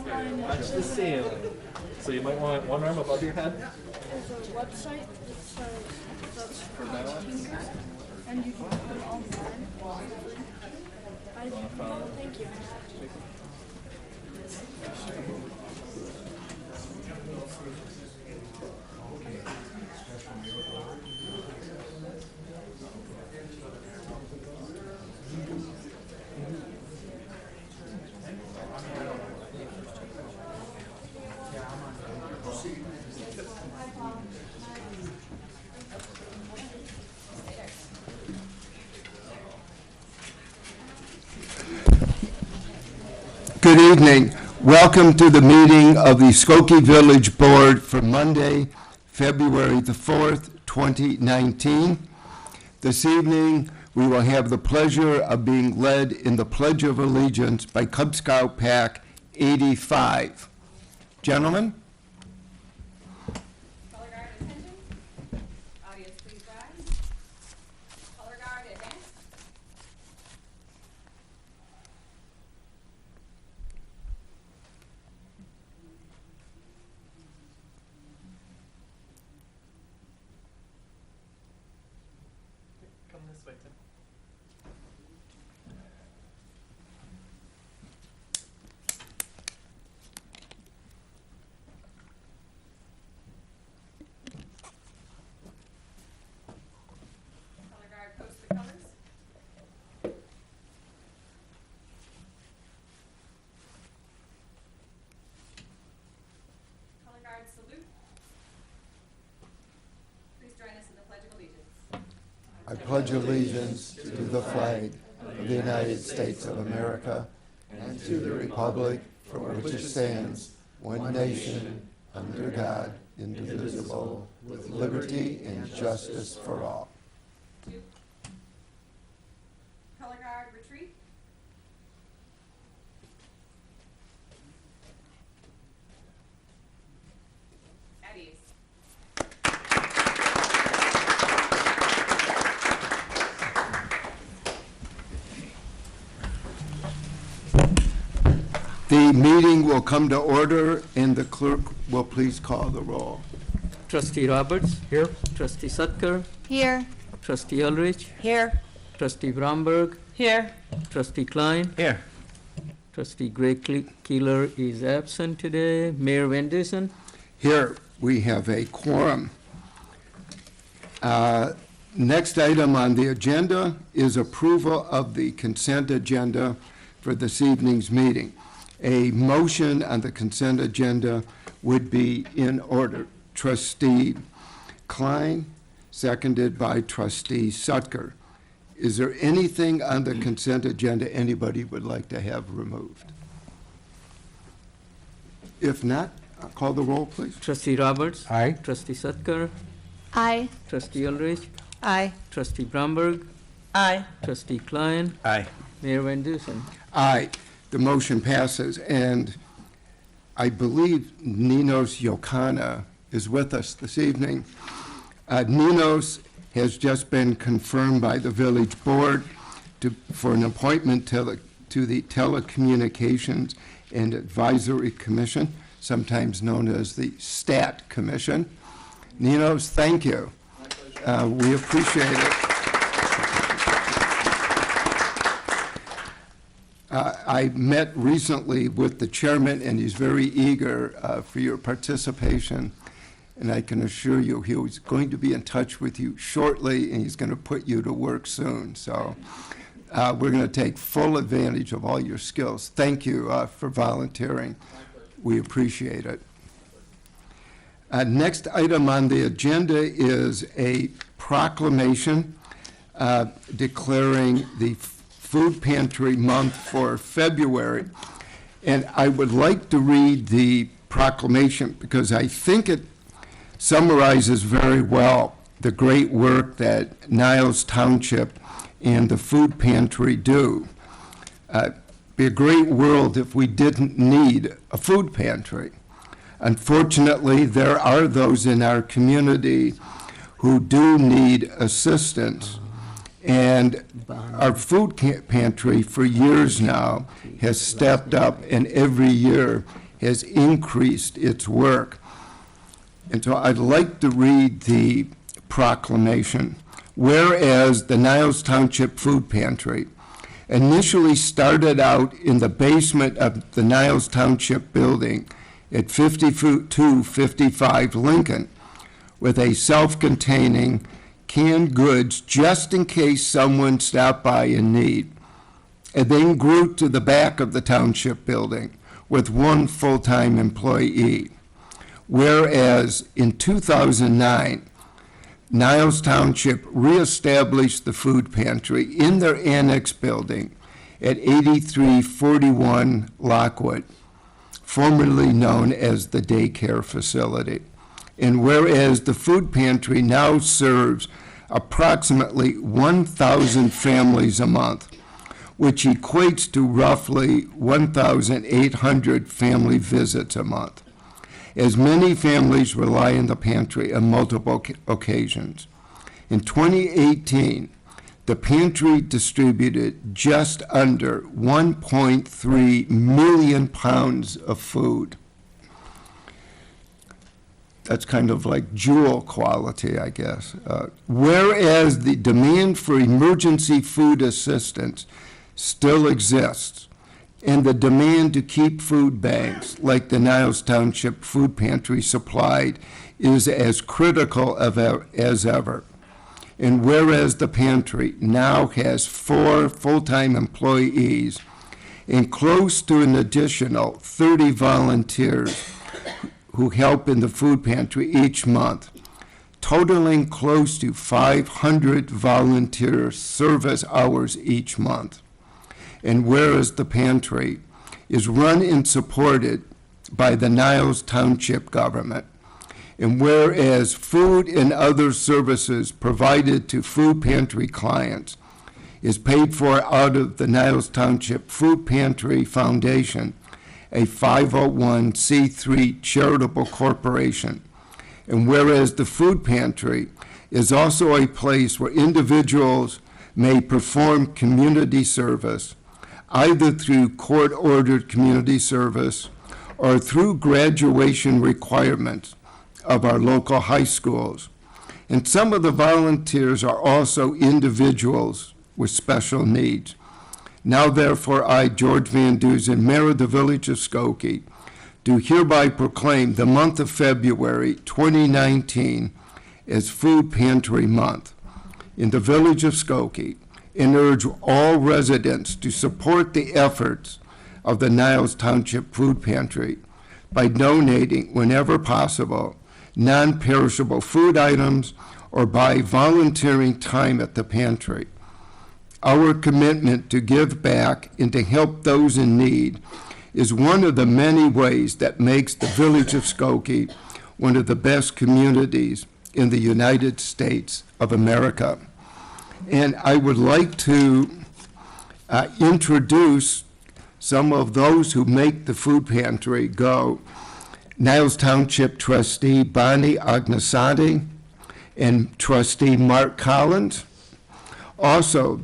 online. Watch the ceiling. So you might want one arm above your head. There's a website that says that's for teenagers, and you can put them online. Thank you. Good evening. Welcome to the meeting of the Skokie Village Board for Monday, February the 4th, 2019. This evening, we will have the pleasure of being led in the Pledge of Allegiance by Cub Scout Pack 85. Gentlemen? Color guard attention. Audience, please rise. Color guard advance. Come this way, Tim. Color guard post the colors. Color guard salute. Please join us in the Pledge of Allegiance. I pledge allegiance to the flag of the United States of America and to the republic for which it stands, one nation, under God, indivisible, with liberty and justice for all. 2. Color guard retreat. At ease. The meeting will come to order, and the clerk will please call the roll. Trustee Roberts. Here. Trustee Sutker. Here. Trustee Ulrich. Here. Trustee Bromberg. Here. Trustee Klein. Here. Trustee Greg Keeler is absent today. Mayor Van Dusen. Here, we have a quorum. Next item on the agenda is approval of the consent agenda for this evening's meeting. A motion on the consent agenda would be in order. Trustee Klein, seconded by Trustee Sutker. Is there anything on the consent agenda anybody would like to have removed? If not, I'll call the roll, please. Trustee Roberts. Aye. Trustee Sutker. Aye. Trustee Ulrich. Aye. Trustee Bromberg. Aye. Trustee Klein. Aye. Mayor Van Dusen. Aye. The motion passes, and I believe Ninos Yokana is with us this evening. Ninos has just been confirmed by the village board for an appointment to the Telecommunications and Advisory Commission, sometimes known as the STAT Commission. Ninos, thank you. We appreciate it. I met recently with the chairman, and he's very eager for your participation. And I can assure you he's going to be in touch with you shortly, and he's going to put you to work soon. So we're going to take full advantage of all your skills. Thank you for volunteering. We appreciate it. Next item on the agenda is a proclamation declaring the Food Pantry Month for February. And I would like to read the proclamation because I think it summarizes very well the great work that Niles Township and the Food Pantry do. It'd be a great world if we didn't need a food pantry. Unfortunately, there are those in our community who do need assistance. And our food pantry for years now has stepped up and every year has increased its work. And so I'd like to read the proclamation. Whereas the Niles Township Food Pantry initially started out in the basement of the Niles Township building at 5255 Lincoln with a self-containing canned goods just in case someone stopped by in need, and then grew to the back of the township building with one full-time employee. Whereas in 2009, Niles Township reestablished the food pantry in their annex building at 8341 Lockwood, formerly known as the daycare facility. And whereas the food pantry now serves approximately 1,000 families a month, which equates to roughly 1,800 family visits a month, as many families rely on the pantry on multiple occasions. In 2018, the pantry distributed just under 1.3 million pounds of food. That's kind of like jewel quality, I guess. Whereas the demand for emergency food assistance still exists, and the demand to keep food banks like the Niles Township Food Pantry supplied is as critical as ever. And whereas the pantry now has 4 full-time employees and close to an additional 30 volunteers who help in the food pantry each month, totaling close to 500 volunteer service hours each month. And whereas the pantry is run and supported by the Niles Township government, and whereas food and other services provided to food pantry clients is paid for out of the Niles Township Food Pantry Foundation, a 501c3 charitable corporation, and whereas the food pantry is also a place where individuals may perform community service, either through court-ordered community service or through graduation requirements of our local high schools. And some of the volunteers are also individuals with special needs. Now therefore I, George Van Dusen, Mayor of the Village of Skokie, do hereby proclaim the month of February 2019 as Food Pantry Month in the Village of Skokie, and urge all residents to support the efforts of the Niles Township Food Pantry by donating, whenever possible, non-perishable food items or by volunteering time at the pantry. Our commitment to give back and to help those in need is one of the many ways that makes the Village of Skokie one of the best communities in the United States of America. And I would like to introduce some of those who make the food pantry go. Niles Township Trustee Bonnie Agnesati and Trustee Mark Collins. Also,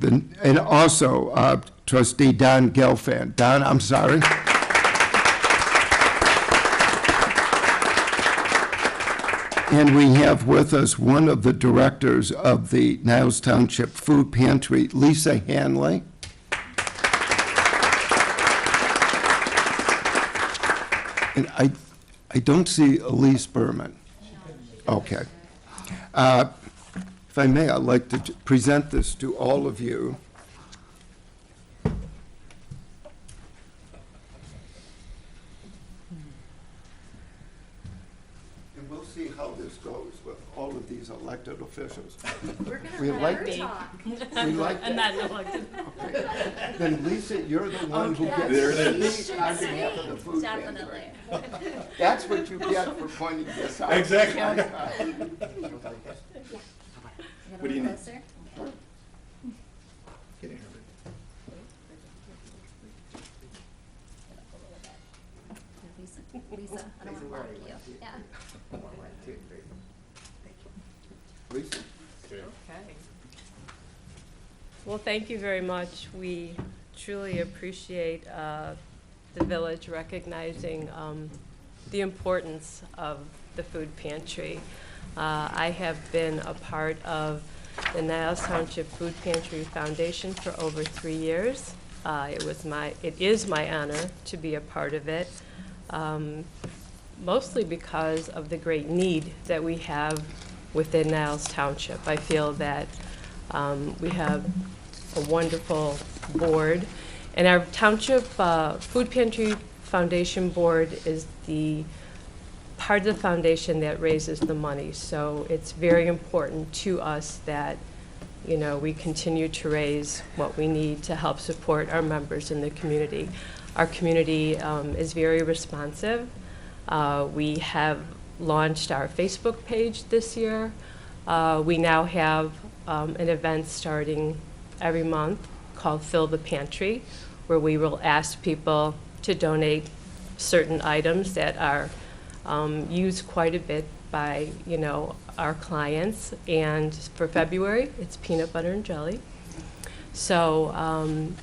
Trustee Don Gelfand. Don, I'm sorry. And we have with us one of the directors of the Niles Township Food Pantry, Lisa Hanley. And I don't see Elise Berman. Okay. If I may, I'd like to present this to all of you. And we'll see how this goes with all of these elected officials. We like And that's elected. Okay. Then Lisa, you're the one who gets There it to is. speak on behalf of the food pantry. Definitely. That's what you get for pointing this out. Exactly. What do you need? Lisa, I don't want to block you. Yeah. Lisa? Okay. Well, thank you very much. We truly appreciate the village recognizing the importance of the food pantry. I have been a part of the Niles Township Food Pantry Foundation for over 3 years. It is my honor to be a part of it, mostly because of the great need that we have within Niles Township. I feel that we have a wonderful board, and our Township Food Pantry Foundation Board is the part of the foundation that raises the money. So it's very important to us that, you know, we continue to raise what we need to help support our members in the community. Our community is very responsive. We have launched our Facebook page this year. We now have an event starting every month called Fill the Pantry, where we will ask people to donate certain items that are used quite a bit by, you know, our clients. And for February, it's peanut butter and jelly. So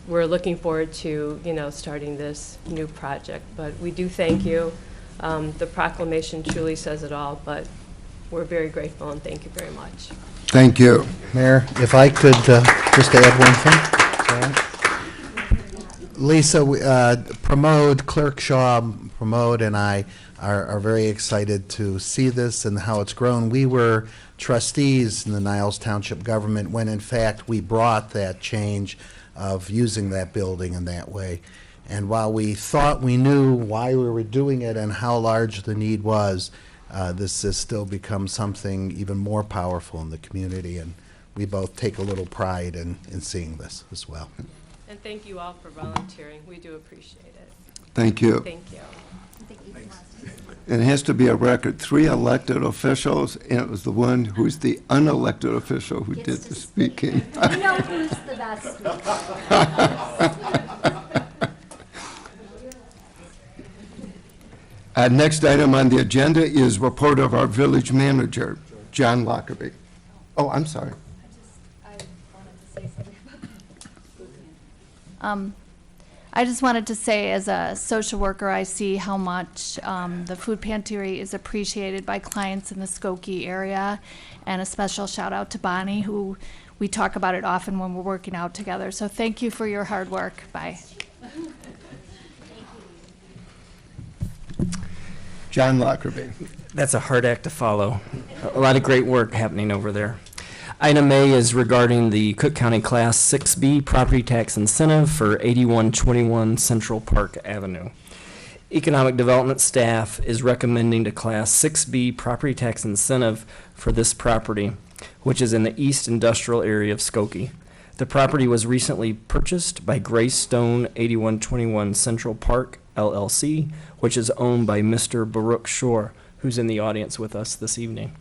we're looking forward to, you know, starting this new project. But we do thank you. The proclamation truly says it all, but we're very grateful and thank you very much. Thank you. Mayor, if I could just add one thing. Sorry. Lisa, Clerk Shaw, and I are very excited to see this and how it's grown. We were trustees in the Niles Township government when, in fact, we brought that change of using that building in that way. And while we thought we knew why we were doing it and how large the need was, this has still become something even more powerful in the community, and we both take a little pride in seeing this as well. And thank you all for volunteering. We do appreciate it. Thank you. Thank you. It has to be a record, 3 elected officials, and it was the one who's the unelected official who did the speaking. You know who's the best speaker. Next item on the agenda is report of our village manager, John Lockerbie. Oh, I'm sorry. I just wanted to say, as a social worker, I see how much the food pantry is appreciated by clients in the Skokie area, and a special shout out to Bonnie, who we talk about it often when we're working out together. So thank you for your hard work. Bye. John Lockerbie. That's a hard act to follow. A lot of great work happening over there. Item A is regarding the Cook County Class 6B property tax incentive for 8121 Central Park Avenue. Economic Development staff is recommending a Class 6B property tax incentive for this property, which is in the East Industrial area of Skokie. The property was recently purchased by Greystone 8121 Central Park LLC, which is owned by Mr. Baruch Shore, who's in the audience with us this evening.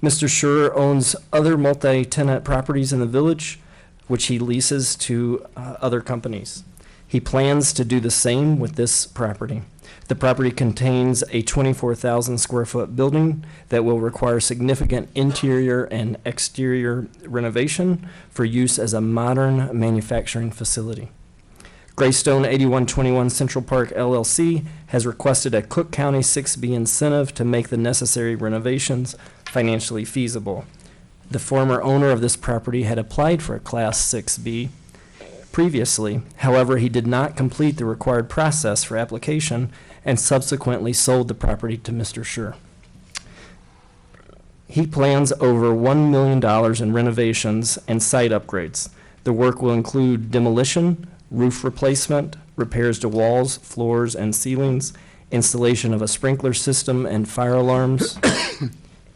Mr. Shore owns other multi-tenant properties in the village, which he leases to other companies. He plans to do the same with this property. The property contains a 24,000 square foot building that will require significant interior and exterior renovation for use as a modern manufacturing facility. Greystone 8121 Central Park LLC has requested a Cook County 6B incentive to make the necessary renovations financially feasible. The former owner of this property had applied for a Class 6B previously. However, he did not complete the required process for application and subsequently sold the property to Mr. Schur. He plans over $1 million in renovations and site upgrades. The work will include demolition, roof replacement, repairs to walls, floors, and ceilings, installation of a sprinkler system and fire alarms,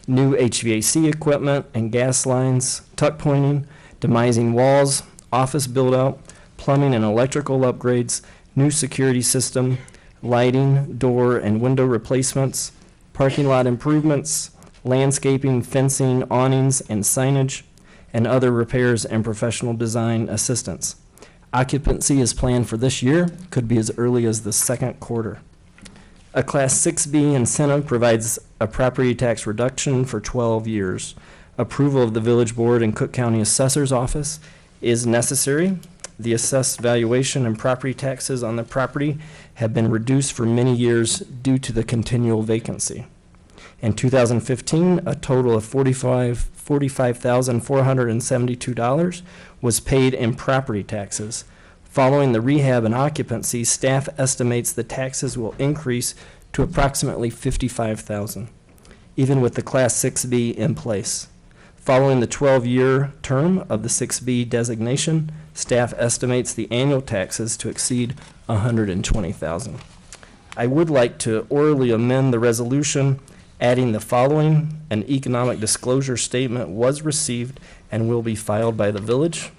new HVAC equipment and gas lines, tuck pointing, demising walls, office build-out, plumbing and electrical upgrades, new security system, lighting, door and window replacements, parking lot improvements, landscaping, fencing, awnings, and signage, and other repairs and professional design assistance. Occupancy is planned for this year, could be as early as the second quarter. A Class 6B incentive provides a property tax reduction for 12 years. Approval of the Village Board and Cook County Assessor's Office is necessary. the assessed valuation and property taxes on the property have been reduced for many years due to the continual vacancy. In 2015, a total of $45,472 was paid in property taxes. Following the rehab and occupancy, staff estimates the taxes will increase to approximately $55,000, even with the Class 6B in place. Following the 12-year term of the 6B designation, staff estimates the annual taxes to exceed $120,000. I would like to orally amend the resolution, adding the following: an economic disclosure statement was received and will be filed by the village.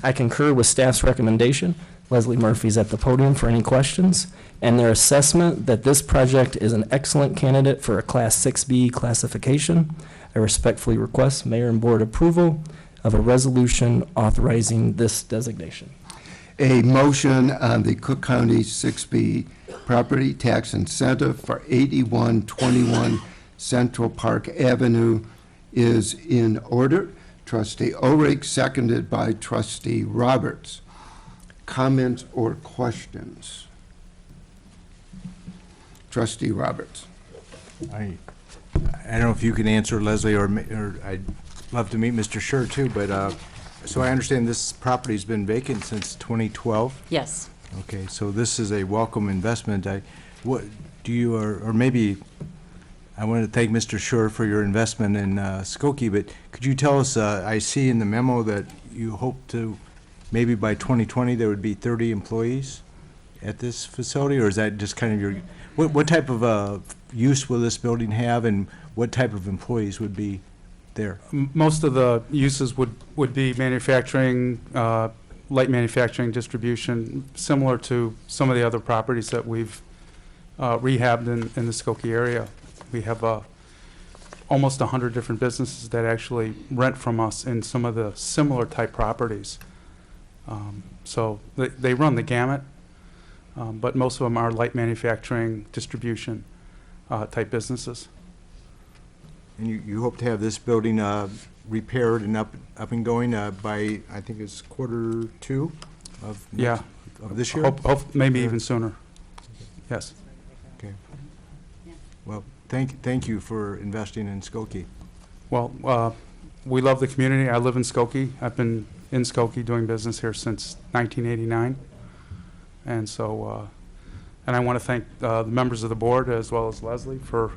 I concur with staff's recommendation. Leslie Murphy's at the podium for any questions, and their assessment that this project is an excellent candidate for a Class 6B classification. I respectfully request mayor and board approval of a resolution authorizing this designation. A motion on the Cook County 6B property tax incentive for 8121 Central Park Avenue is in order. Trustee Ulrich, seconded by Trustee Roberts. Comments or questions? Trustee Roberts. I don't know if you can answer, Leslie, or I'd love to meet Mr. Scher too, but, so I understand this property's been vacant since 2012? Yes. Okay, so this is a welcome investment. What do you, or maybe, I want to thank Mr. Scher for your investment in Skokie, but could you tell us, I see in the memo that you hope to, maybe by 2020, there would be 30 employees at this facility, or is that just kind of your, what type of use will this building have, and what type of employees would be there? Most of the uses would be manufacturing, light manufacturing, distribution, similar to some of the other properties that we've rehabbed in the Skokie area. We have almost 100 different businesses that actually rent from us in some of the similar type properties. So they run the gamut, but most of them are light manufacturing, distribution type businesses. And you hope to have this building repaired and up and going by, I think it's Q2 of this year? Hope maybe even sooner. Yes. Okay. Well, thank you for investing in Skokie. Well, we love the community. I live in Skokie. I've been in Skokie doing business here since 1989. And so, and I want to thank the members of the board as well as Leslie for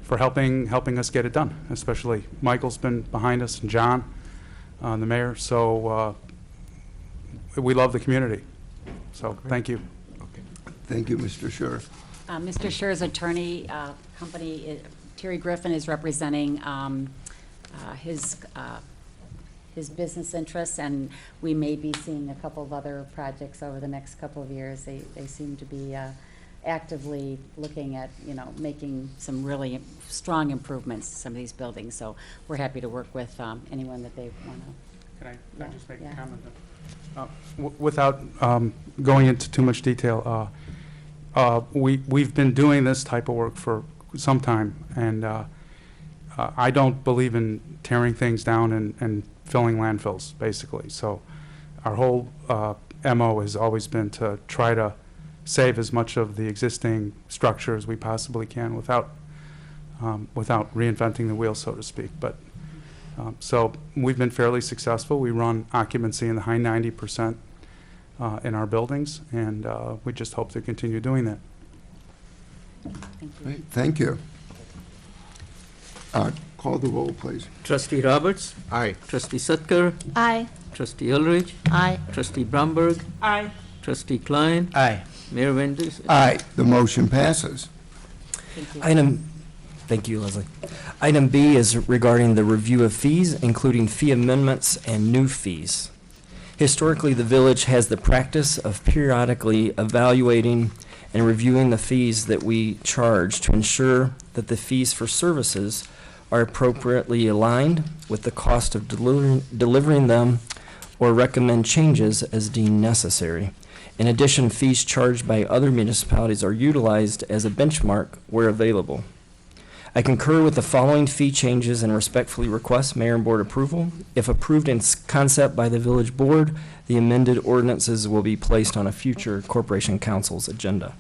helping us get it done. Especially Michael's been behind us, and John, the mayor. So we love the community. So thank you. Okay. Thank you, Mr. Scher. Mr. Scher's attorney company, Terry Griffin, is representing his business interests, and we may be seeing a couple of other projects over the next couple of years. They seem to be actively looking at, making some really strong improvements to some of these buildings. So we're happy to work with anyone that they want to. Can I just make Yeah. a comment? Without going into too much detail, we've been doing this type of work for some time, and I don't believe in tearing things down and filling landfills, basically. So our whole MO has always been to try to save as much of the existing structure as we possibly can without reinventing the wheel, so to speak. But so we've been fairly successful. We run occupancy in the high 90% in our buildings, and we just hope to continue doing that. Thank you. Great, thank you. Call the roll, please. Trustee Roberts? Aye. Trustee Sutker? Aye. Trustee Ulrich? Aye. Trustee Bromberg? Aye. Trustee Klein? Aye. Mayor Vendis? Aye, the motion passes. Thank you. Thank you, Leslie. Item B is regarding the review of fees, including fee amendments and new fees. Historically, the village has the practice of periodically evaluating and reviewing the fees that we charge to ensure that the fees for services are appropriately aligned with the cost of delivering them, or recommend changes as deemed necessary. In addition, fees charged by other municipalities are utilized as a benchmark where available. I concur with the following fee changes and respectfully request mayor and board approval. If approved in concept by the village board, the amended ordinances will be placed on a future corporation council's agenda.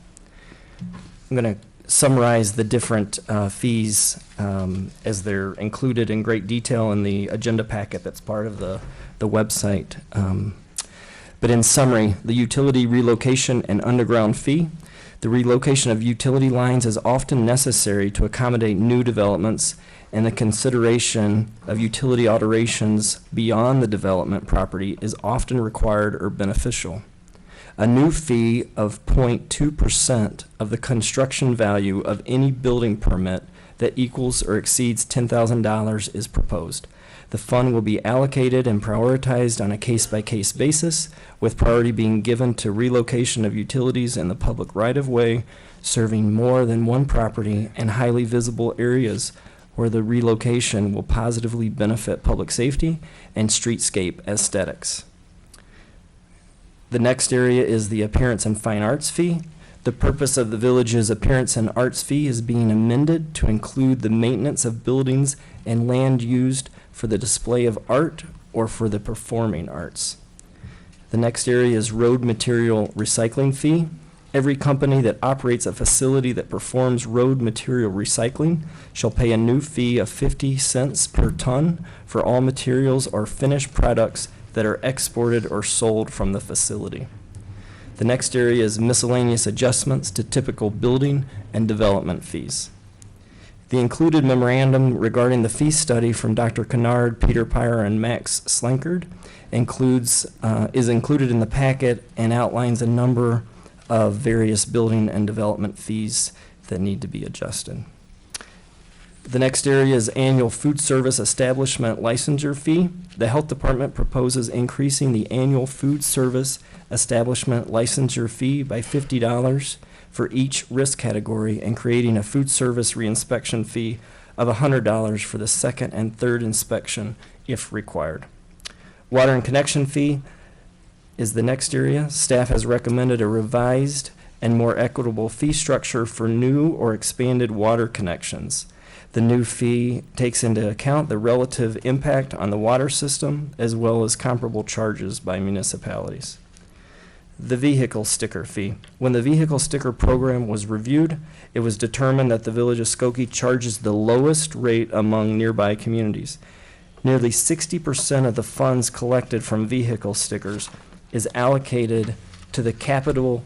I'm going to summarize the different fees as they're included in great detail in the agenda packet that's part of the website. But in summary, the utility relocation and underground fee. The relocation of utility lines is often necessary to accommodate new developments, and the consideration of utility alterations beyond the development property is often required or beneficial. A new fee of 0.2% of the construction value of any building permit that equals or exceeds $10,000 is proposed. The fund will be allocated and prioritized on a case-by-case basis, with priority being given to relocation of utilities in the public right-of-way, serving more than one property and highly visible areas where the relocation will positively benefit public safety and streetscape aesthetics. The next area is the appearance and fine arts fee. The purpose of the village's appearance and arts fee is being amended to include the maintenance of buildings and land used for the display of art or for the performing arts. The next area is road material recycling fee. Every company that operates a facility that performs road material recycling shall pay a new fee of 50 cents per ton for all materials or finished products that are exported or sold from the facility. The next area is miscellaneous adjustments to typical building and development fees. The included memorandum regarding the fee study from Dr. Kennard, Peter Pyre, and Max Slankard is included in the packet and outlines a number of various building and development fees that need to be adjusted. The next area is annual food service establishment licensure fee. The health department proposes increasing the annual food service establishment licensure fee by $50 for each risk category and creating a food service reinspection fee of $100 for the second and third inspection if required. Water and connection fee is the next area. Staff has recommended a revised and more equitable fee structure for new or expanded water connections. The new fee takes into account the relative impact on the water system as well as comparable charges by municipalities. The vehicle sticker fee. When the vehicle sticker program was reviewed, it was determined that the village of Skokie charges the lowest rate among nearby communities. Nearly 60% of the funds collected from vehicle stickers is allocated to the capital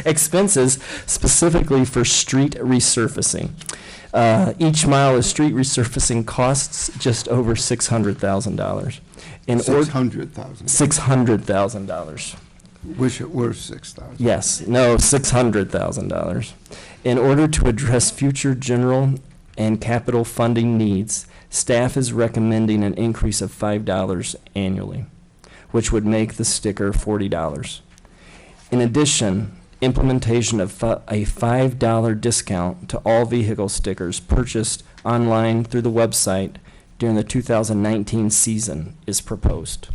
expenses specifically for street resurfacing. Each mile of street resurfacing costs just over $600,000. $600,000. $600,000. Wish it were 6,000. Yes, no, $600,000. In order to address future general and capital funding needs, staff is recommending an increase of $5 annually, which would make the sticker $40. In addition, implementation of a $5 discount to all vehicle stickers purchased online through the website during the 2019 season is proposed.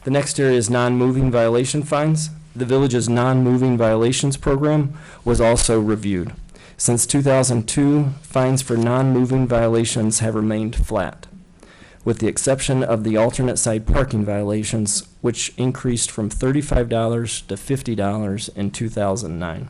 The next area is non-moving violation fines. The village's non-moving violations program was also reviewed. Since 2002, fines for non-moving violations have remained flat, with the exception of the alternate side parking violations, which increased from $35 to $50 in 2009.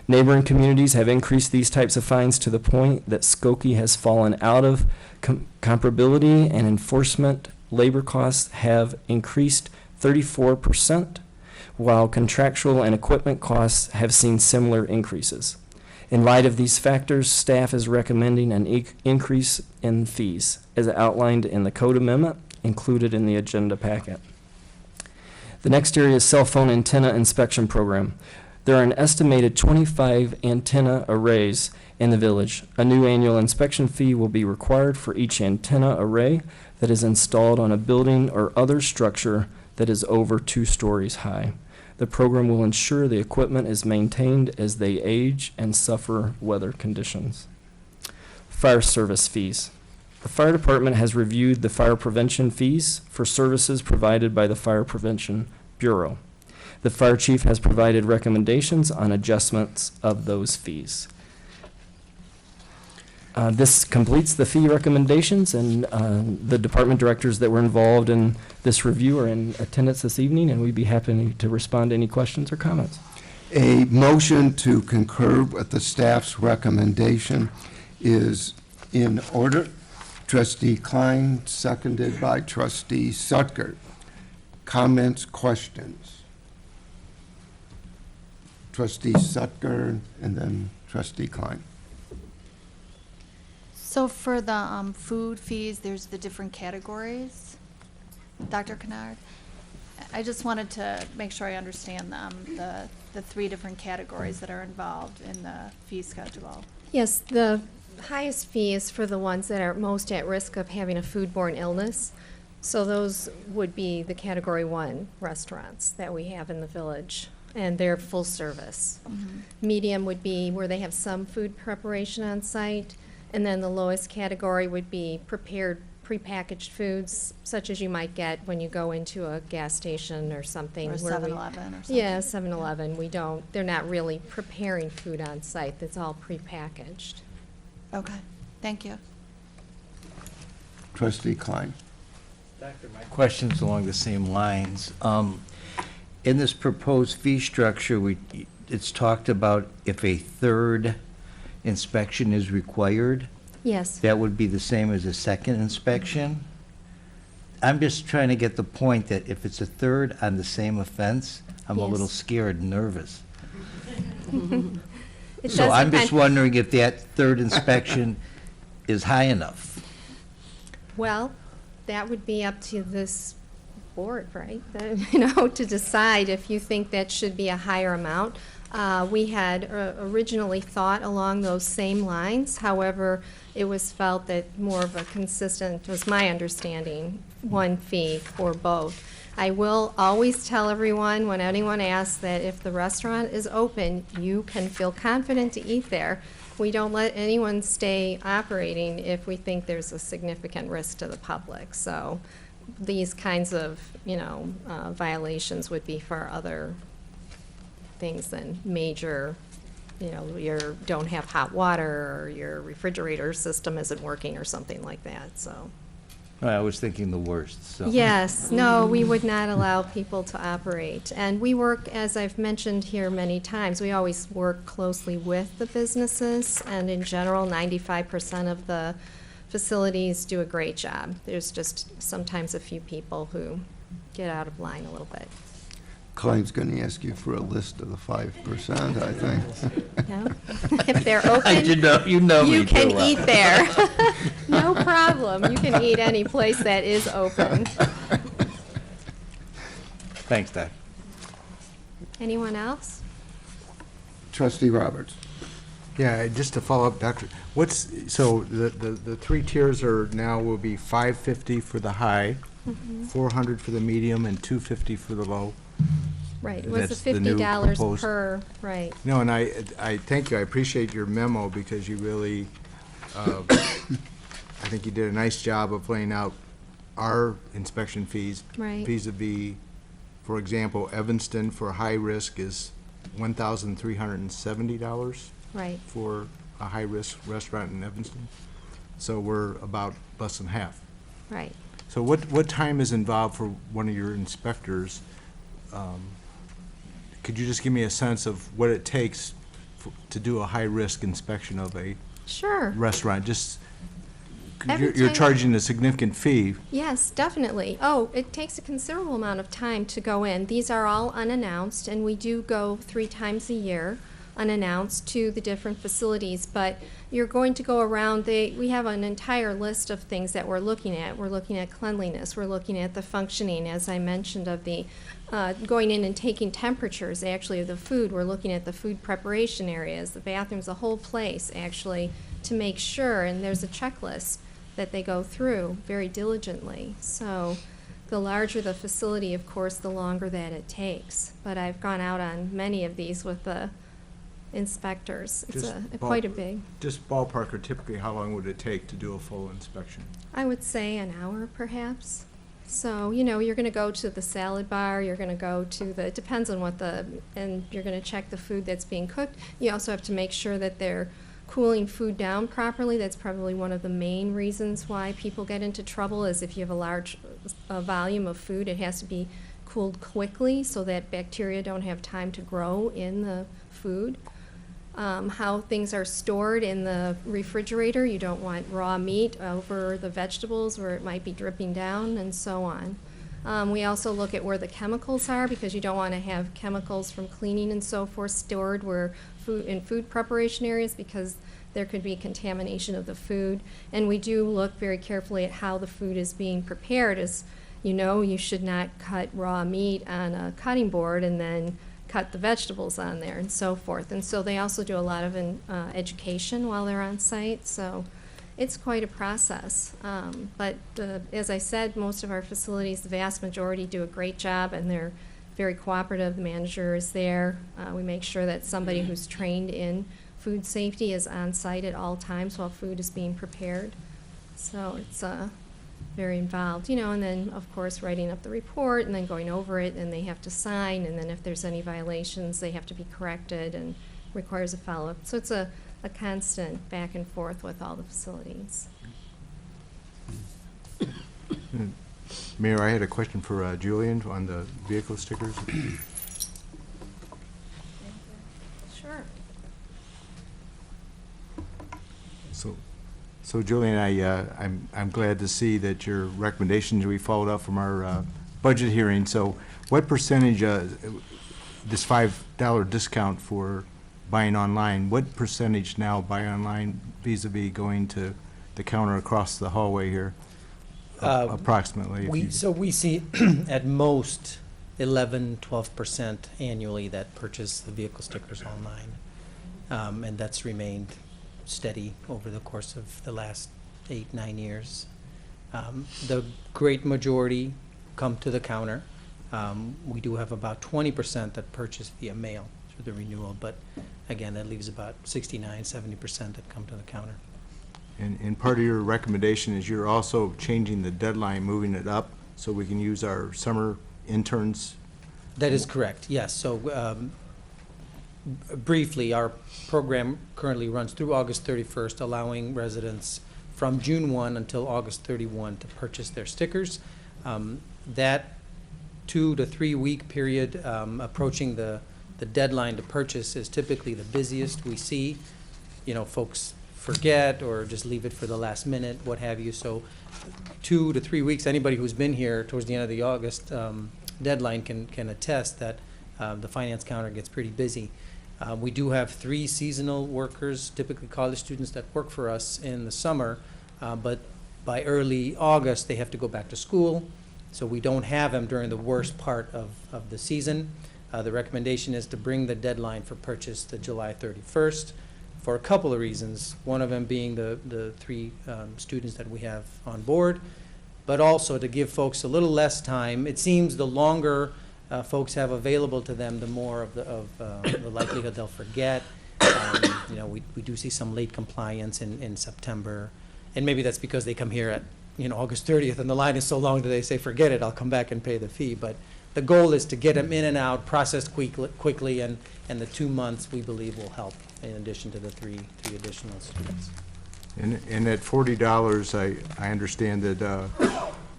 Neighboring communities have increased these types of fines to the point that Skokie has fallen out of comparability, and enforcement labor costs have increased 34%, while contractual and equipment costs have seen similar increases. In light of these factors, staff is recommending an increase in fees, as outlined in the code amendment included in the agenda packet. The next area is cell phone antenna inspection program. There are an estimated 25 antenna arrays in the village. A new annual inspection fee will be required for each antenna array that is installed on a building or other structure that is over 2 stories high. The program will ensure the equipment is maintained as they age and suffer weather conditions. Fire service fees. The fire department has reviewed the fire prevention fees for services provided by the Fire Prevention Bureau. The fire chief has provided recommendations on adjustments of those fees. This completes the fee recommendations, and the department directors that were involved in this review are in attendance this evening, and we'd be happy to respond to any questions or comments. A motion to concur with the staff's recommendation is in order. Trustee Klein, seconded by Trustee Sutker. Comments, questions? Trustee Sutker and then Trustee Klein. So for the food fees, there's the different categories. Dr. Kennard, I just wanted to make sure I understand the three different categories that are involved in the fee schedule. Yes, the highest fee is for the ones that are most at risk of having a foodborne illness. So those would be the Category 1 restaurants that we have in the village, and they're full service. Medium would be where they have some food preparation on site, and then the lowest category would be prepared prepackaged foods, such as you might get when you go into a gas station or something. Or where 7-Eleven or something. Yeah, 7-Eleven. They're not really preparing food on site. It's all prepackaged. Okay, thank you. Trustee Klein. Doctor, my question's along the same lines. In this proposed fee structure, it's talked about if a third inspection is required. Yes. That would be the same as a second inspection. I'm just trying to get the point that if it's a third on the same offense, I'm a Yes. little scared and nervous. It So does I'm just depend- wondering if that third inspection is high enough. Well, that would be up to this board, right? To decide if you think that should be a higher amount. We had originally thought along those same lines. However, it was felt that more of a consistent, was my understanding, one fee for both. I will always tell everyone, when anyone asks, that if the restaurant is open, you can feel confident to eat there. We don't let anyone stay operating if we think there's a significant risk to the public. So these kinds of, violations would be for other things than major, you don't have hot water, or your refrigerator system isn't working or something like that, so. I was thinking the worst, so. Yes, no, we would not allow people to operate. And we work, as I've mentioned here many times, we always work closely with the businesses, and in general, 95% of the facilities do a great job. There's just sometimes a few people who get out of line a little bit. Klein's going to ask you for a list of the 5%, I think. No? If they're open, You know me you can too well. eat there. No problem. You can eat any place that is open. Thanks, Doc. Anyone else? Trustee Roberts. Yeah, just to follow up, Doctor, so the three tiers are now will be $550 for the high, $400 for the medium, and $250 for the low. Right, it was That's the the new $50 proposed- per, right. No, and I thank you, I appreciate your memo, because you really, I think you did a nice job of laying out our inspection fees. Right. Vis-a-vis, for example, Evanston for high risk is $1,370 Right, for a high-risk restaurant in Evanston. So we're about less than half. right. So what time is involved for one of your inspectors? Could you just give me a sense of what it takes to do a high-risk inspection of a Sure. restaurant? Just, 'cause Every you're time- charging a significant fee. Yes, definitely. Oh, it takes a considerable amount of time to go in. These are all unannounced, and we do go 3 times a year unannounced to the different facilities, but you're going to go around, we have an entire list of things that we're looking at. We're looking at cleanliness, we're looking at the functioning, as I mentioned, of the, going in and taking temperatures, actually, of the food. We're looking at the food preparation areas, the bathrooms, the whole place, actually, to make sure, and there's a checklist that they go through very diligently. So the larger the facility, of course, the longer that it takes. But I've gone out on many of these with the inspectors. It's Just quite a big, Just ballpark, or typically, how long would it take to do a full inspection? I would say an hour perhaps. So, you know, you're going to go to the salad bar, you're going to go to the, it depends on what and you're going to check the food that's being cooked. You also have to make sure that they're cooling food down properly. That's probably one of the main reasons why people get into trouble, is if you have a large volume of food, it has to be cooled quickly so that bacteria don't have time to grow in the food. How things are stored in the refrigerator. You don't want raw meat over the vegetables where it might be dripping down, and so on. We also look at where the chemicals are, because you don't want to have chemicals from cleaning and so forth stored in food preparation areas, because there could be contamination of the food. And we do look very carefully at how the food is being prepared. As you know, you should not cut raw meat on a cutting board and then cut the vegetables on there and so forth. And so they also do a lot of education while they're on site. So it's quite a process. But as I said, most of our facilities, the vast majority, do a great job, and they're very cooperative. The manager is there. We make sure that somebody who's trained in food safety is on site at all times while food is being prepared. So it's very involved, you know, and then, of course, writing up the report and then going over it, and they have to sign, and then if there's any violations, they have to be corrected and requires a follow-up. So it's a constant back and forth with all the facilities. Mayor, I had a question for Julian on the vehicle stickers. Sure. So Julian, I'm glad to see that your recommendations, we followed up from our budget hearing. So what percentage, this $5 discount for buying online, what percentage now buy online vis-a-vis going to the counter across the hallway here? Approximately. We see at most 11-12% annually that purchase the vehicle stickers online. And that's remained steady over the course of the last 8-9 years. The great majority come to the counter. We do have about 20% that purchase via mail through the renewal, but again, that leaves about 69-70% that come to the counter. And part of your recommendation is you're also changing the deadline, moving it up, so we can use our summer interns? That is correct, yes. So briefly, our program currently runs through August 31st, allowing residents from June 1 until August 31 to purchase their stickers. That 2 to 3 week period approaching the deadline to purchase is typically the busiest we see. You know, folks forget or just leave it for the last minute, what have you. So 2 to 3 weeks, anybody who's been here towards the end of the August deadline can attest that the finance counter gets pretty busy. We do have 3 seasonal workers, typically college students, that work for us in the summer, but by early August they have to go back to school, so we don't have them during the worst part of the season. The recommendation is to bring the deadline for purchase to July 31st for a couple of reasons, one of them being the 3 students that we have on board, but also to give folks a little less time. It seems the longer folks have available to them, the more of the likelihood they'll forget. You know, we do see some late compliance in September, and maybe that's because they come here at August 30th, and the line is so long that they say, forget it, I'll come back and pay the fee. But the goal is to get them in and out, processed quickly, and the 2 months we believe will help, in addition to the three additional students. And at $40, I understand that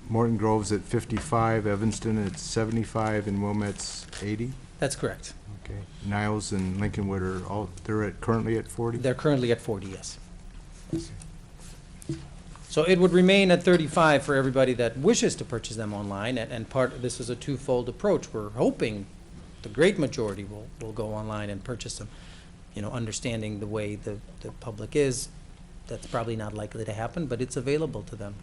Morton Grove's at 55, Evanston at 75, and Wilmette's 80? That's correct. Okay. Niles and Lincolnwood they're currently at 40? They're currently at 40, yes. So it would remain at 35 for everybody that wishes to purchase them online, and this is a twofold approach. We're hoping the great majority will go online and purchase them. Understanding the way the public is, that's probably not likely to happen, but it's available to them.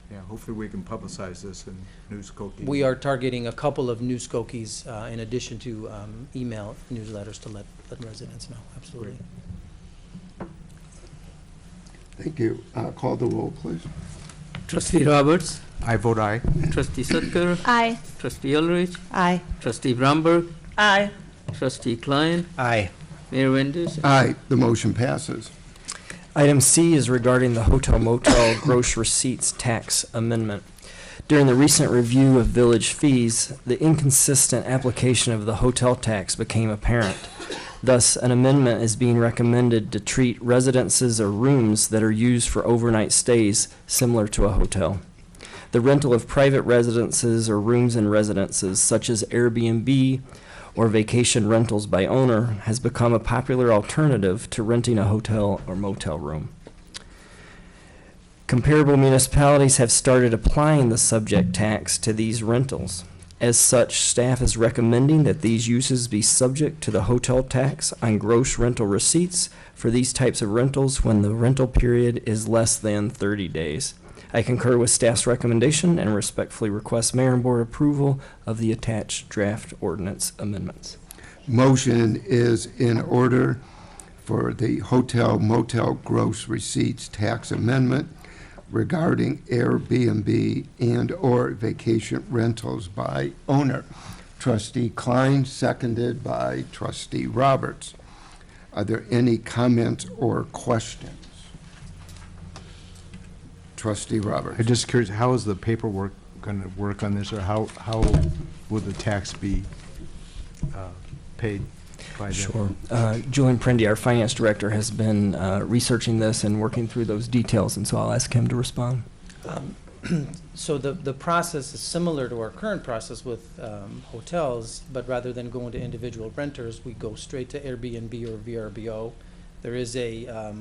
Yeah, hopefully we can publicize this in New Skokie. We are targeting a couple of New Skokies in addition to email newsletters to let residents know. Absolutely. Great. Thank you. Call the roll, please. Trustee Roberts. I vote aye. Trustee Sutker. Aye. Trustee Ulrich. Aye. Trustee Bromberg. Aye. Trustee Klein. Aye. Mayor Winters. Aye, the motion passes. Item C is regarding the hotel motel gross receipts tax amendment. During the recent review of village fees, the inconsistent application of the hotel tax became apparent. Thus, an amendment is being recommended to treat residences or rooms that are used for overnight stays similar to a hotel. The rental of private residences or rooms in residences, such as Airbnb or vacation rentals by owner, has become a popular alternative to renting a hotel or motel room. Comparable municipalities have started applying the subject tax to these rentals. As such, staff is recommending that these uses be subject to the hotel tax on gross rental receipts for these types of rentals when the rental period is less than 30 days. I concur with staff's recommendation and respectfully request mayor and board approval of the attached draft ordinance amendments. Motion is in order for the hotel motel gross receipts tax amendment regarding Airbnb and/or vacation rentals by owner. Trustee Klein, seconded by Trustee Roberts. Are there any comments or questions? Trustee Roberts. I'm just curious, how is the paperwork going to work on this, or how will the tax be paid by them? Sure. Julian Prendy, our finance director, has been researching this and working through those details, and so I'll ask him to respond. So the process is similar to our current process with hotels, but rather than going to individual renters, we go straight to Airbnb or VRBO. There is a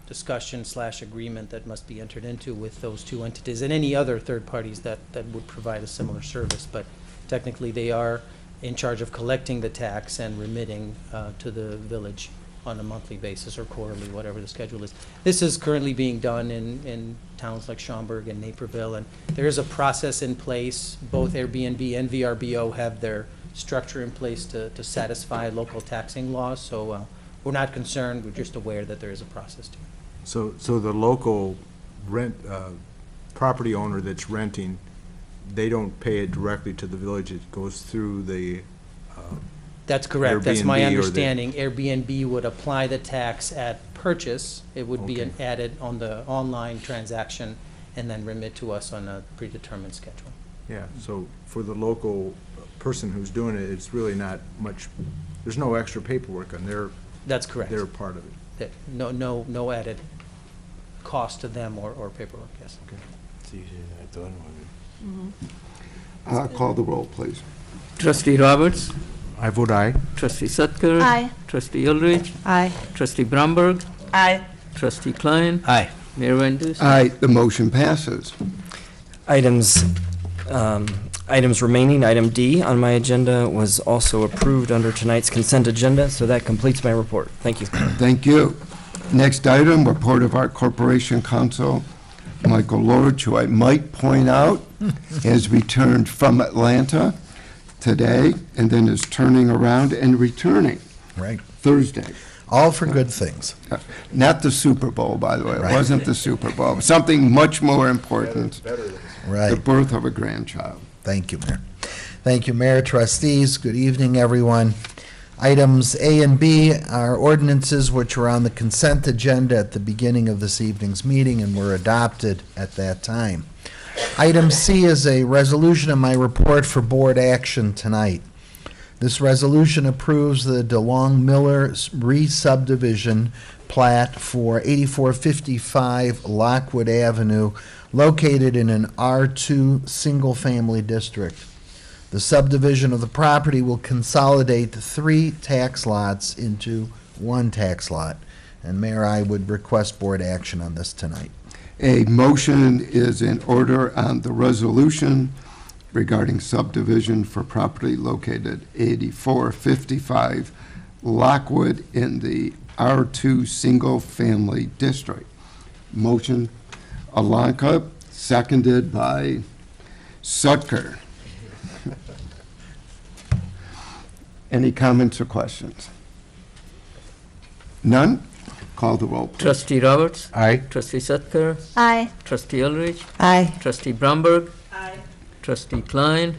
discussion/agreement that must be entered into with those two entities and any other third parties that would provide a similar service. But technically, they are in charge of collecting the tax and remitting to the village on a monthly basis or quarterly, whatever the schedule is. This is currently being done in towns like Schaumburg and Naperville, and there is a process in place. Both Airbnb and VRBO have their structure in place to satisfy local taxing laws, so we're not concerned. We're just aware that there is a process to it. So the local property owner that's renting, they don't pay it directly to the village, it goes through the That's correct. That's my Airbnb or the- understanding. Airbnb would apply the tax at purchase. It would be added on the online transaction and then remit to us on a predetermined schedule. Yeah, so for the local person who's doing it, it's really not much, there's no extra paperwork on their. That's correct. They're part of it. No added cost to them or paperwork, yes. Okay. It's easier than I thought it would be. Call the roll, please. Trustee Roberts, I vote aye. Trustee Sutker. Aye. Trustee Ulrich, Aye. Trustee Bromberg, Aye. Trustee Klein, Aye. Mayor Van Dusen. Aye, the motion passes. Items remaining, item D on my agenda was also approved under tonight's consent agenda, so that completes my report. Thank you. Thank you. Next item, report of our Corporation Counsel, Michael Lord, who I might point out has returned from Atlanta today and then is turning around and returning Right. Thursday. All for good things. Not the Super Bowl, by the way. It Right. wasn't the Super Bowl. Something much more important, the Right. birth of a grandchild. Thank you, Mayor. Thank you, Mayor, trustees. Good evening, everyone. Items A and B are ordinances which were on the consent agenda at the beginning of this evening's meeting and were adopted at that time. Item C is a resolution of my report for board action tonight. This resolution approves the DeLong Miller re-subdivision plat for 8455 Lockwood Avenue, located in an R2 single-family district. The subdivision of the property will consolidate the 3 tax lots into 1 tax lot. And Mayor, I would request board action on this tonight. A motion is in order on the resolution regarding subdivision for property located 8455 Lockwood in the R2 Single Family District. Motion, Alanka, seconded by Sutker. Any comments or questions? None? Call the roll, please. Trustee Roberts, Aye. Trustee Sutker, Aye. Trustee Ulrich, Aye. Trustee Bromberg, Trustee Klein,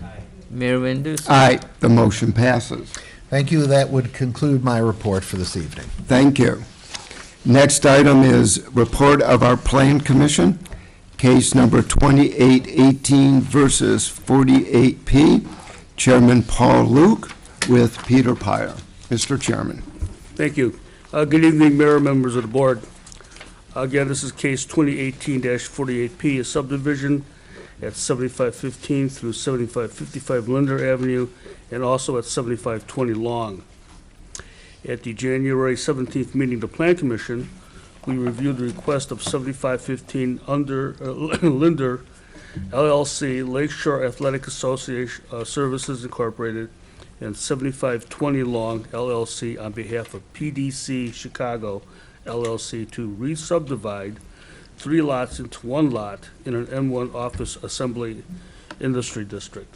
Mayor Van Dusen. Aye, the motion passes. Thank you. That would conclude my report for this evening. Thank you. Next item is report of our Plan Commission. case number 2818 versus 48P. Chairman Paul Luke with Peter Pyer. Mr. Chairman. Thank you. Good evening, Mayor, members of the board. Again, this is case 2018-48P, a subdivision at 7515 through 7555 Linder Avenue, and also at 7520 Long. At the January 17th meeting of the Plan Commission, we reviewed the request of 7515 Linder LLC, Lakeshore Athletic Association Services Incorporated, and 7520 Long LLC on behalf of PDC Chicago LLC to re-subdivide 3 lots into 1 lot in an M1 office assembly industry district.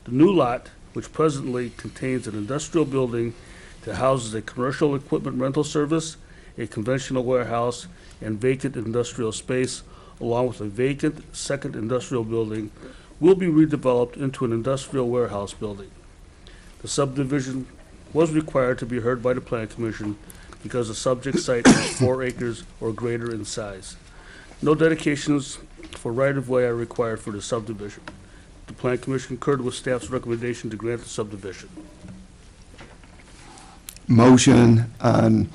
The new lot, which presently contains an industrial building that houses a commercial equipment rental service, a conventional warehouse, and vacant industrial space, along with a vacant second industrial building, will be redeveloped into an industrial warehouse building. The subdivision was required to be heard by the Plan Commission because the subject site is 4 acres or greater in size. No dedications for right-of-way are required for the subdivision. The Plan Commission concurred with staff's recommendation to grant the subdivision. Motion on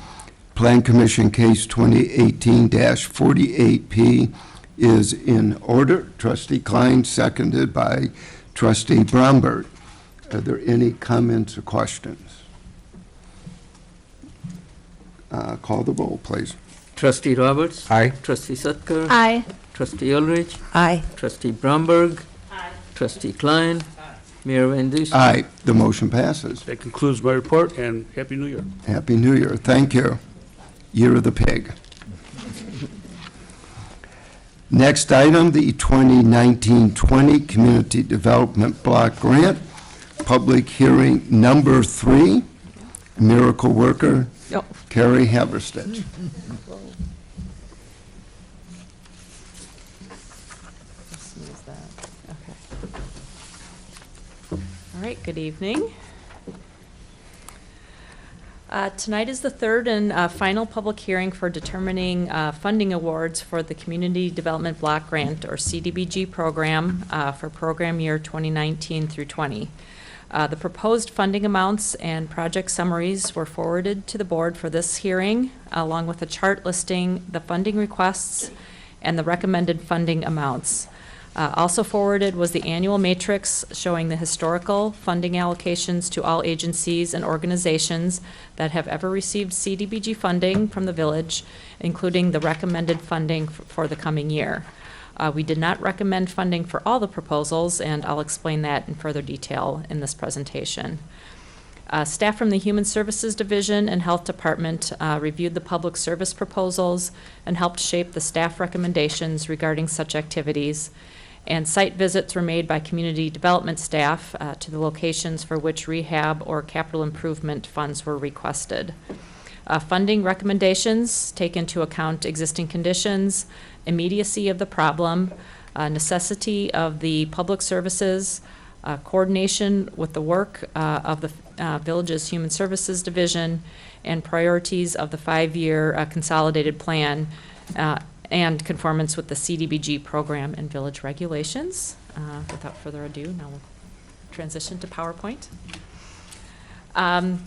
Plan Commission case 2018-48P is in order. Trustee Klein, seconded by Trustee Bromberg. Are there any comments or questions? Call the roll, please. Trustee Roberts. Aye. Trustee Sutker. Aye. Trustee Ulrich. Aye. Trustee Bromberg. Aye. Trustee Klein. Mayor Van Dusen. Aye, the motion passes. That concludes my report, and Happy New Year. Happy New Year. Thank you. Year of the Pig. Next item, the 2019-20 Community Development Block Grant, public hearing number 3, miracle worker, Yep. Carrie Haverstedt. All right, good evening. Tonight is the third and final public hearing for determining funding awards for the Community Development Block Grant, or CDBG program, for program year 2019 through 20. The proposed funding amounts and project summaries were forwarded to the board for this hearing, along with a chart listing the funding requests and the recommended funding amounts. Also forwarded was the annual matrix showing the historical funding allocations to all agencies and organizations that have ever received CDBG funding from the village, including the recommended funding for the coming year. We did not recommend funding for all the proposals, and I'll explain that in further detail in this presentation. Staff from the Human Services Division and Health Department reviewed the public service proposals and helped shape the staff recommendations regarding such activities. And site visits were made by community development staff to the locations for which rehab or capital improvement funds were requested. Funding recommendations take into account existing conditions, immediacy of the problem, necessity of the public services, coordination with the work of the village's Human Services Division, and priorities of the 5-year consolidated plan, and conformance with the CDBG program and village regulations. Without further ado, now we'll transition to PowerPoint. Again,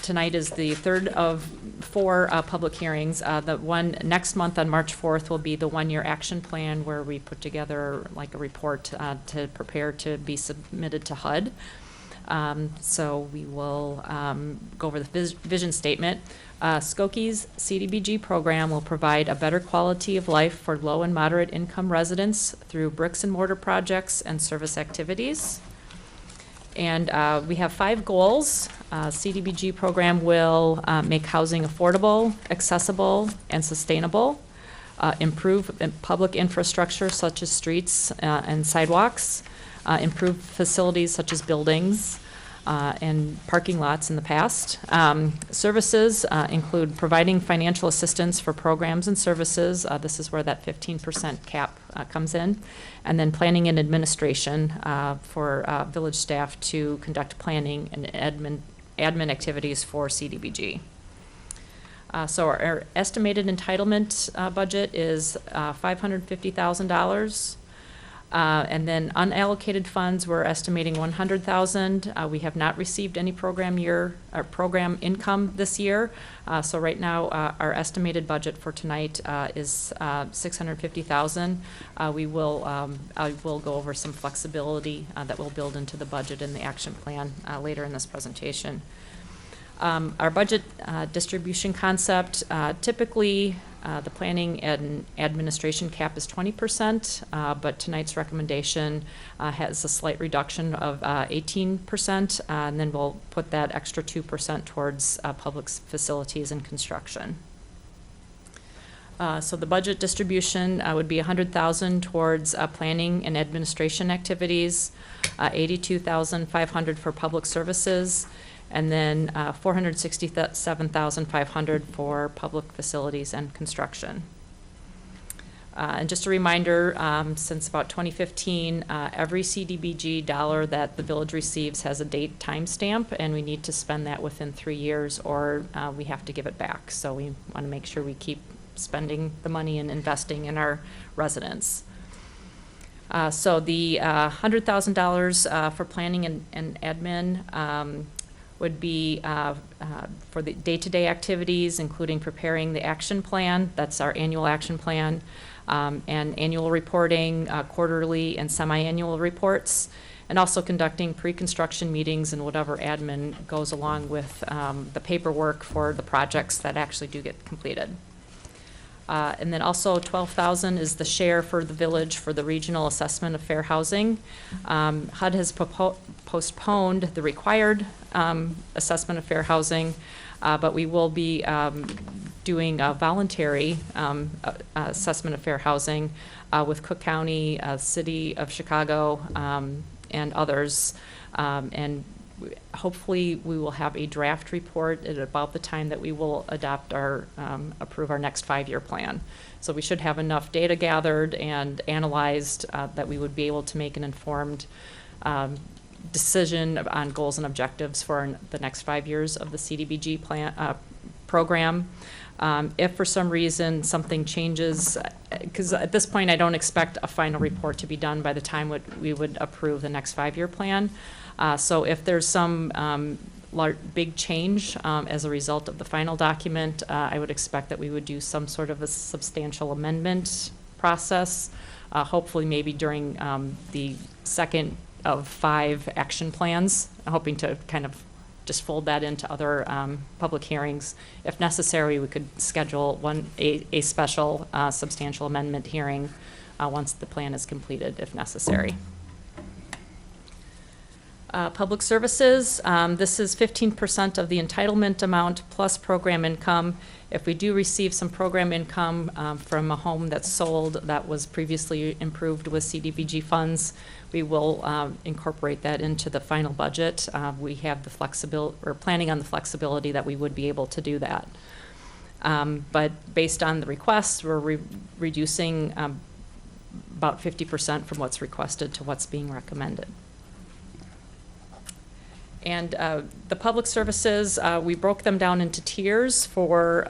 tonight is the third of 4 public hearings. The one next month on March 4th will be the 1-year action plan, where we put together like a report to prepare to be submitted to HUD. So we will go over the vision statement. Skokie's CDBG program will provide a better quality of life for low and moderate income residents through bricks and mortar projects and service activities. And we have 5 goals. CDBG program will make housing affordable, accessible, and sustainable, improve public infrastructure such as streets and sidewalks, improve facilities such as buildings and parking lots in the past. Services include providing financial assistance for programs and services. This is where that 15% cap comes in. And then planning and administration for village staff to conduct planning and admin activities for CDBG. So our estimated entitlement budget is $550,000. And then unallocated funds, we're estimating 100,000. We have not received any program income this year. So right now, our estimated budget for tonight is 650,000. I will go over some flexibility that we'll build into the budget and the action plan later in this presentation. Our budget distribution concept, typically the planning and administration cap is 20%, but tonight's recommendation has a slight reduction of 18%, and then we'll put that extra 2% towards public facilities and construction. So the budget distribution would be 100,000 towards planning and administration activities, 82,500 for public services, and then 467,500 for public facilities and construction. And just a reminder, since about 2015, every CDBG dollar that the village receives has a date timestamp, and we need to spend that within 3 years, or we have to give it back. So we want to make sure we keep spending the money and investing in our residents. So the $100,000 for planning and admin would be for the day-to-day activities, including preparing the action plan. That's our annual action plan, and annual reporting, quarterly and semi-annual reports, and also conducting pre-construction meetings and whatever admin goes along with the paperwork for the projects that actually do get completed. And then also 12,000 is the share for the village for the regional assessment of fair housing. HUD has postponed the required assessment of fair housing, but we will be doing a voluntary assessment of fair housing with Cook County, City of Chicago, and others. And hopefully we will have a draft report at about the time that we will adopt approve our next 5-year plan. So we should have enough data gathered and analyzed that we would be able to make an informed decision on goals and objectives for the next 5 years of the CDBG plan program. If for some reason something changes, because at this point I don't expect a final report to be done by the time we would approve the next 5-year plan. So if there's some big change as a result of the final document, I would expect that we would do some sort of a substantial amendment process, hopefully maybe during the second of 5 action plans, hoping to kind of just fold that into other public hearings. If necessary, we could schedule a special substantial amendment hearing once the plan is completed, if necessary. Public services, this is 15% of the entitlement amount plus program income. If we do receive some program income from a home that's sold that was previously improved with CDBG funds, we will incorporate that into the final budget. We have the flexibility, or planning on the flexibility that we would be able to do that. But based on the requests, we're reducing about 50% from what's requested to what's being recommended. And the public services, we broke them down into tiers for,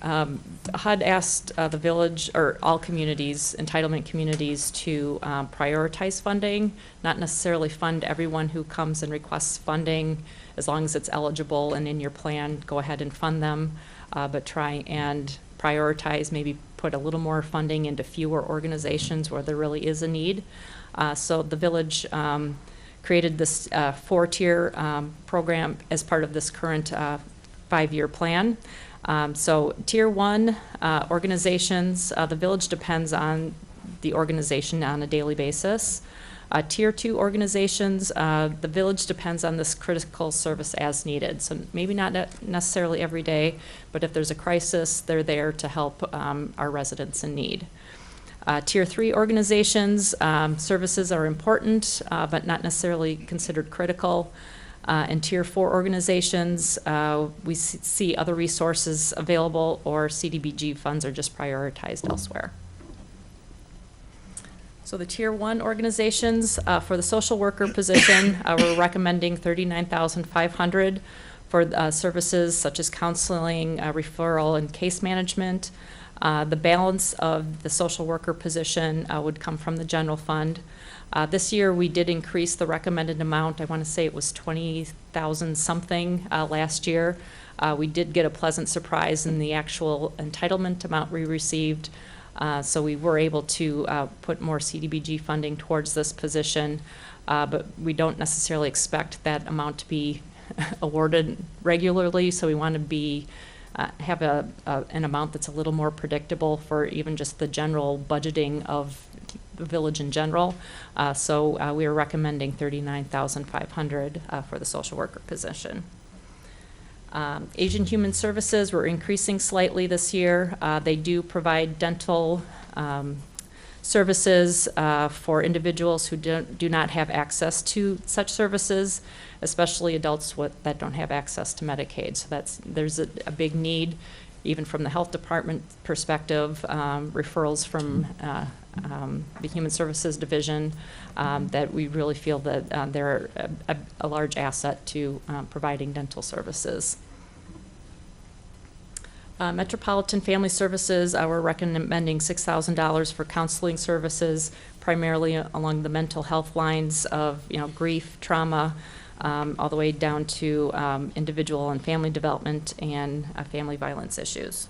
HUD asked the village, or all communities, entitlement communities, to prioritize funding, not necessarily fund everyone who comes and requests funding. As long as it's eligible and in your plan, go ahead and fund them, but try and prioritize, maybe put a little more funding into fewer organizations where there really is a need. So the village created this 4-tier program as part of this current 5-year plan. So tier 1 organizations, the village depends on the organization on a daily basis. Tier 2 organizations, the village depends on this critical service as needed. So maybe not necessarily every day, but if there's a crisis, they're there to help our residents in need. Tier 3 organizations, services are important, but not necessarily considered critical. And Tier 4 organizations, we see other resources available, or CDBG funds are just prioritized elsewhere. So the Tier 1 organizations, for the social worker position, we're recommending $39,500. for services such as counseling, referral, and case management. The balance of the social worker position would come from the general fund. This year, we did increase the recommended amount. I want to say it was 20,000 something last year. We did get a pleasant surprise in the actual entitlement amount we received. So we were able to put more CDBG funding towards this position, but we don't necessarily expect that amount to be awarded regularly. So we want to be have an amount that's a little more predictable for even just the general budgeting of the village in general. So we are recommending $39,500 for the social worker position. Asian Human Services, we're increasing slightly this year. They do provide dental services for individuals who do not have access to such services, especially adults that don't have access to Medicaid. So there's a big need, even from the health department perspective, referrals from the Human Services Division, that we really feel that they're a large asset to providing dental services. Metropolitan Family Services, we're recommending $6,000 for counseling services, primarily along the mental health lines of grief, trauma, all the way down to individual and family development and family violence issues.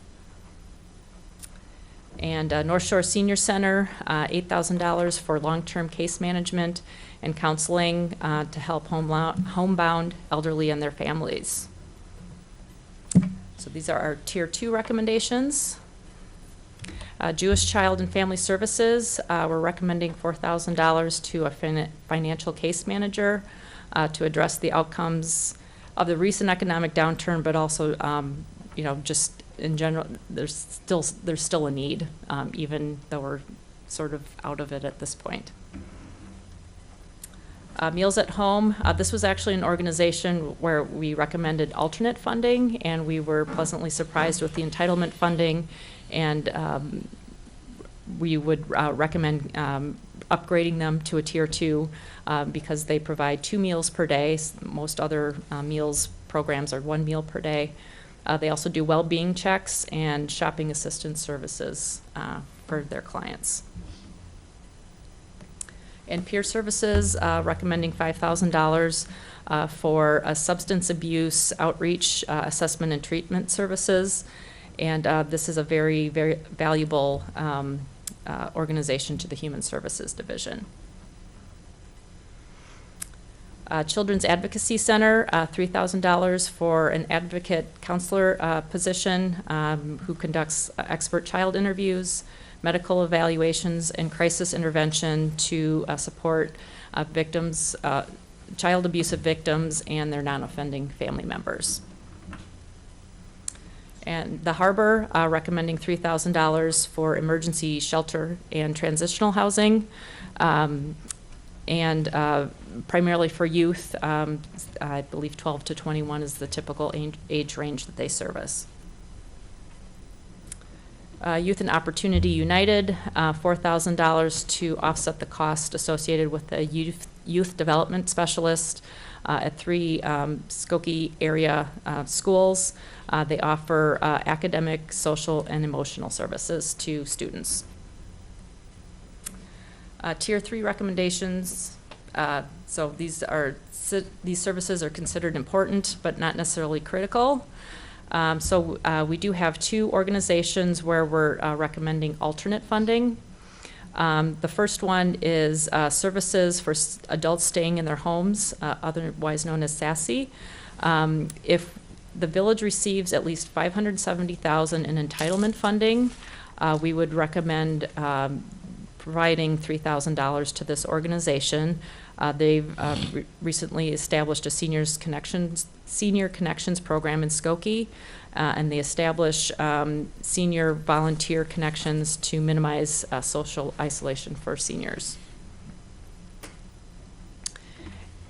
And North Shore Senior Center, $8,000 for long-term case management and counseling to help homebound elderly and their families. So these are our Tier 2 recommendations. Jewish Child and Family Services, we're recommending $4,000 to a financial case manager to address the outcomes of the recent economic downturn, but also, just in general, there's still a need, even though we're sort of out of it at this point. Meals at Home, this was actually an organization where we recommended alternate funding, and we were pleasantly surprised with the entitlement funding, and we would recommend upgrading them to a Tier 2 because they provide 2 meals per day. Most other meals programs are 1 meal per day. They also do well-being checks and shopping assistance services for their clients. And Peer Services, recommending $5,000 for substance abuse outreach, assessment and treatment services. And this is a very, very valuable organization to the Human Services Division. Children's Advocacy Center, $3,000 for an advocate counselor position who conducts expert child interviews, medical evaluations, and crisis intervention to support victims, child abusive victims and their non-offending family members. And the Harbor, recommending $3,000 for emergency shelter and transitional housing, and primarily for youth. I believe 12 to 21 is the typical age range that they service. Youth and Opportunity United, $4,000 to offset the cost associated with the youth development specialist at 3 Skokie area schools. They offer academic, social, and emotional services to students. Tier 3 recommendations. So these services are considered important, but not necessarily critical. So we do have 2 organizations where we're recommending alternate funding. The first one is services for adults staying in their homes, otherwise known as SASE. If the village receives at least $570,000 in entitlement funding, we would recommend providing $3,000 to this organization. They've recently established a Senior Connections program in Skokie, and they establish senior volunteer connections to minimize social isolation for seniors.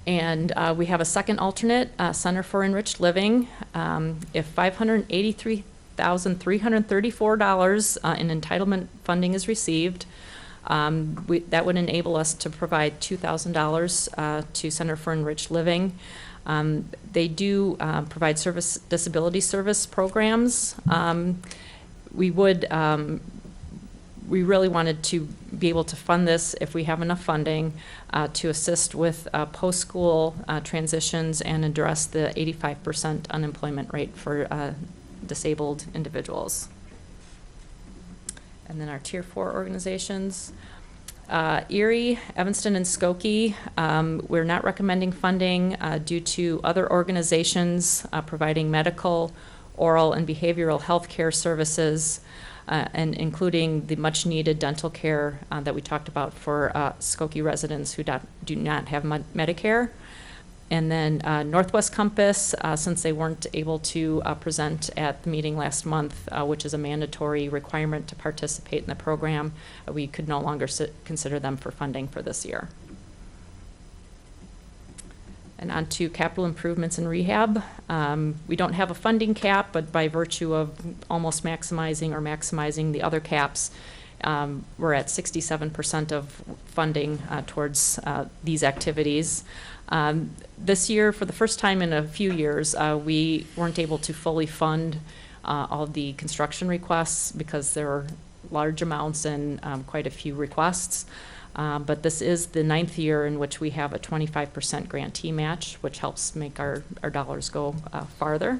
And we have a second alternate, Center for Enriched Living. If $583,334 in entitlement funding is received, That would enable us to provide $2,000 to Center for Enriched Living. They do provide disability service programs. We really wanted to be able to fund this if we have enough funding to assist with post-school transitions and address the 85% unemployment rate for disabled individuals. And then our Tier 4 organizations. Erie, Evanston, and Skokie, we're not recommending funding due to other organizations providing medical, oral, and behavioral health care services, and including the much-needed dental care that we talked about for Skokie residents who do not have Medicare. And then Northwest Compass, since they weren't able to present at the meeting last month, which is a mandatory requirement to participate in the program, we could no longer consider them for funding for this year. And on to capital improvements and rehab. We don't have a funding cap, but by virtue of almost maximizing the other caps, we're at 67% of funding towards these activities. This year, for the first time in a few years, we weren't able to fully fund all of the construction requests because there are large amounts and quite a few requests. But this is the 9th year in which we have a 25% grantee match, which helps make our dollars go farther.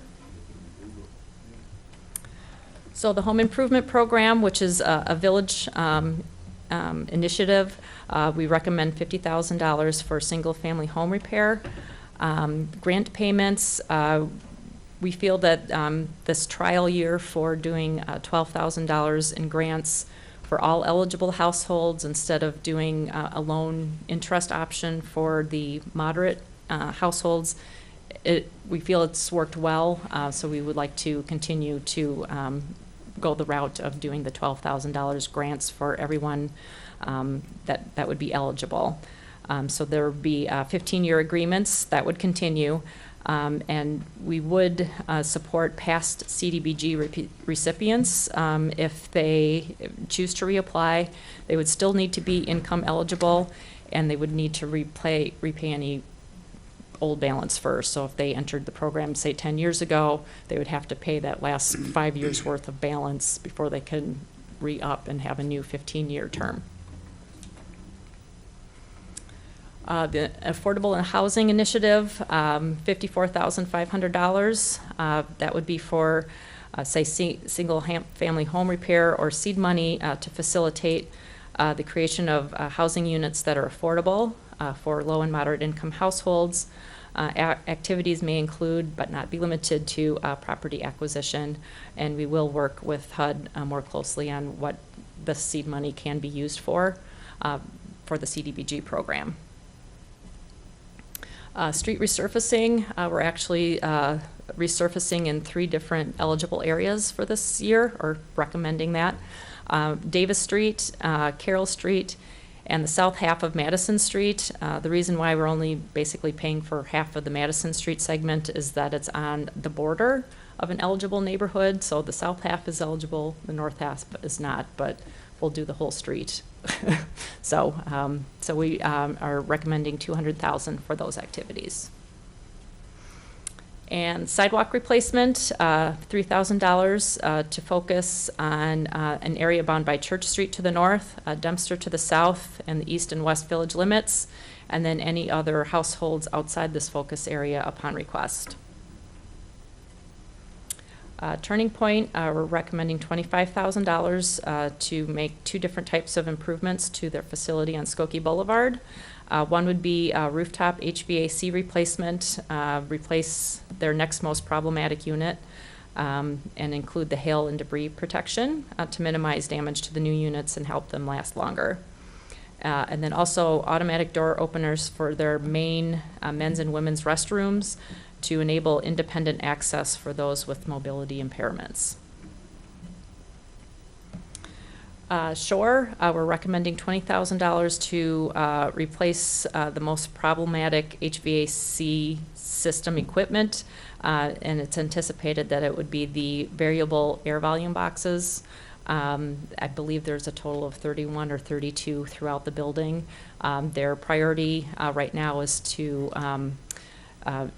So the home improvement program, which is a village initiative, we recommend $50,000 for single-family home repair. Grant payments, we feel that this trial year for doing $12,000 in grants for all eligible households instead of doing a loan interest option for the moderate households, we feel it's worked well, so we would like to continue to go the route of doing the $12,000 grants for everyone that would be eligible. So there would be 15-year agreements that would continue, and we would support past CDBG recipients if they choose to reapply. They would still need to be income eligible, and they would need to repay any old balance first. So if they entered the program, say 10 years ago, they would have to pay that last 5 years worth of balance before they can re-up and have a new 15-year term. The Affordable Housing Initiative, $54,500. That would be for, say, single-family home repair or seed money to facilitate the creation of housing units that are affordable for low and moderate income households. Activities may include, but not be limited to, property acquisition, and we will work with HUD more closely on what the seed money can be used for the CDBG program. Street resurfacing, we're actually resurfacing in 3 different eligible areas for this year, or recommending that. Davis Street, Carroll Street, and the south half of Madison Street. The reason why we're only basically paying for half of the Madison Street segment is that it's on the border of an eligible neighborhood, so the south half is eligible, the north half is not, but we'll do the whole street. So we are recommending $200,000 for those activities. And sidewalk replacement, $3,000 to focus on an area bound by Church Street to the north, Dempster to the south, and the east and west village limits, and then any other households outside this focus area upon request. Turning Point, we're recommending $25,000 to make 2 different types of improvements to their facility on Skokie Boulevard. One would be rooftop HVAC replacement, replace their next most problematic unit, and include the hail and debris protection to minimize damage to the new units and help them last longer. And then also automatic door openers for their main men's and women's restrooms to enable independent access for those with mobility impairments. Shore, we're recommending $20,000 to replace the most problematic HVAC system equipment, and it's anticipated that it would be the variable air volume boxes I believe there's a total of 31 or 32 throughout the building. Their priority right now is to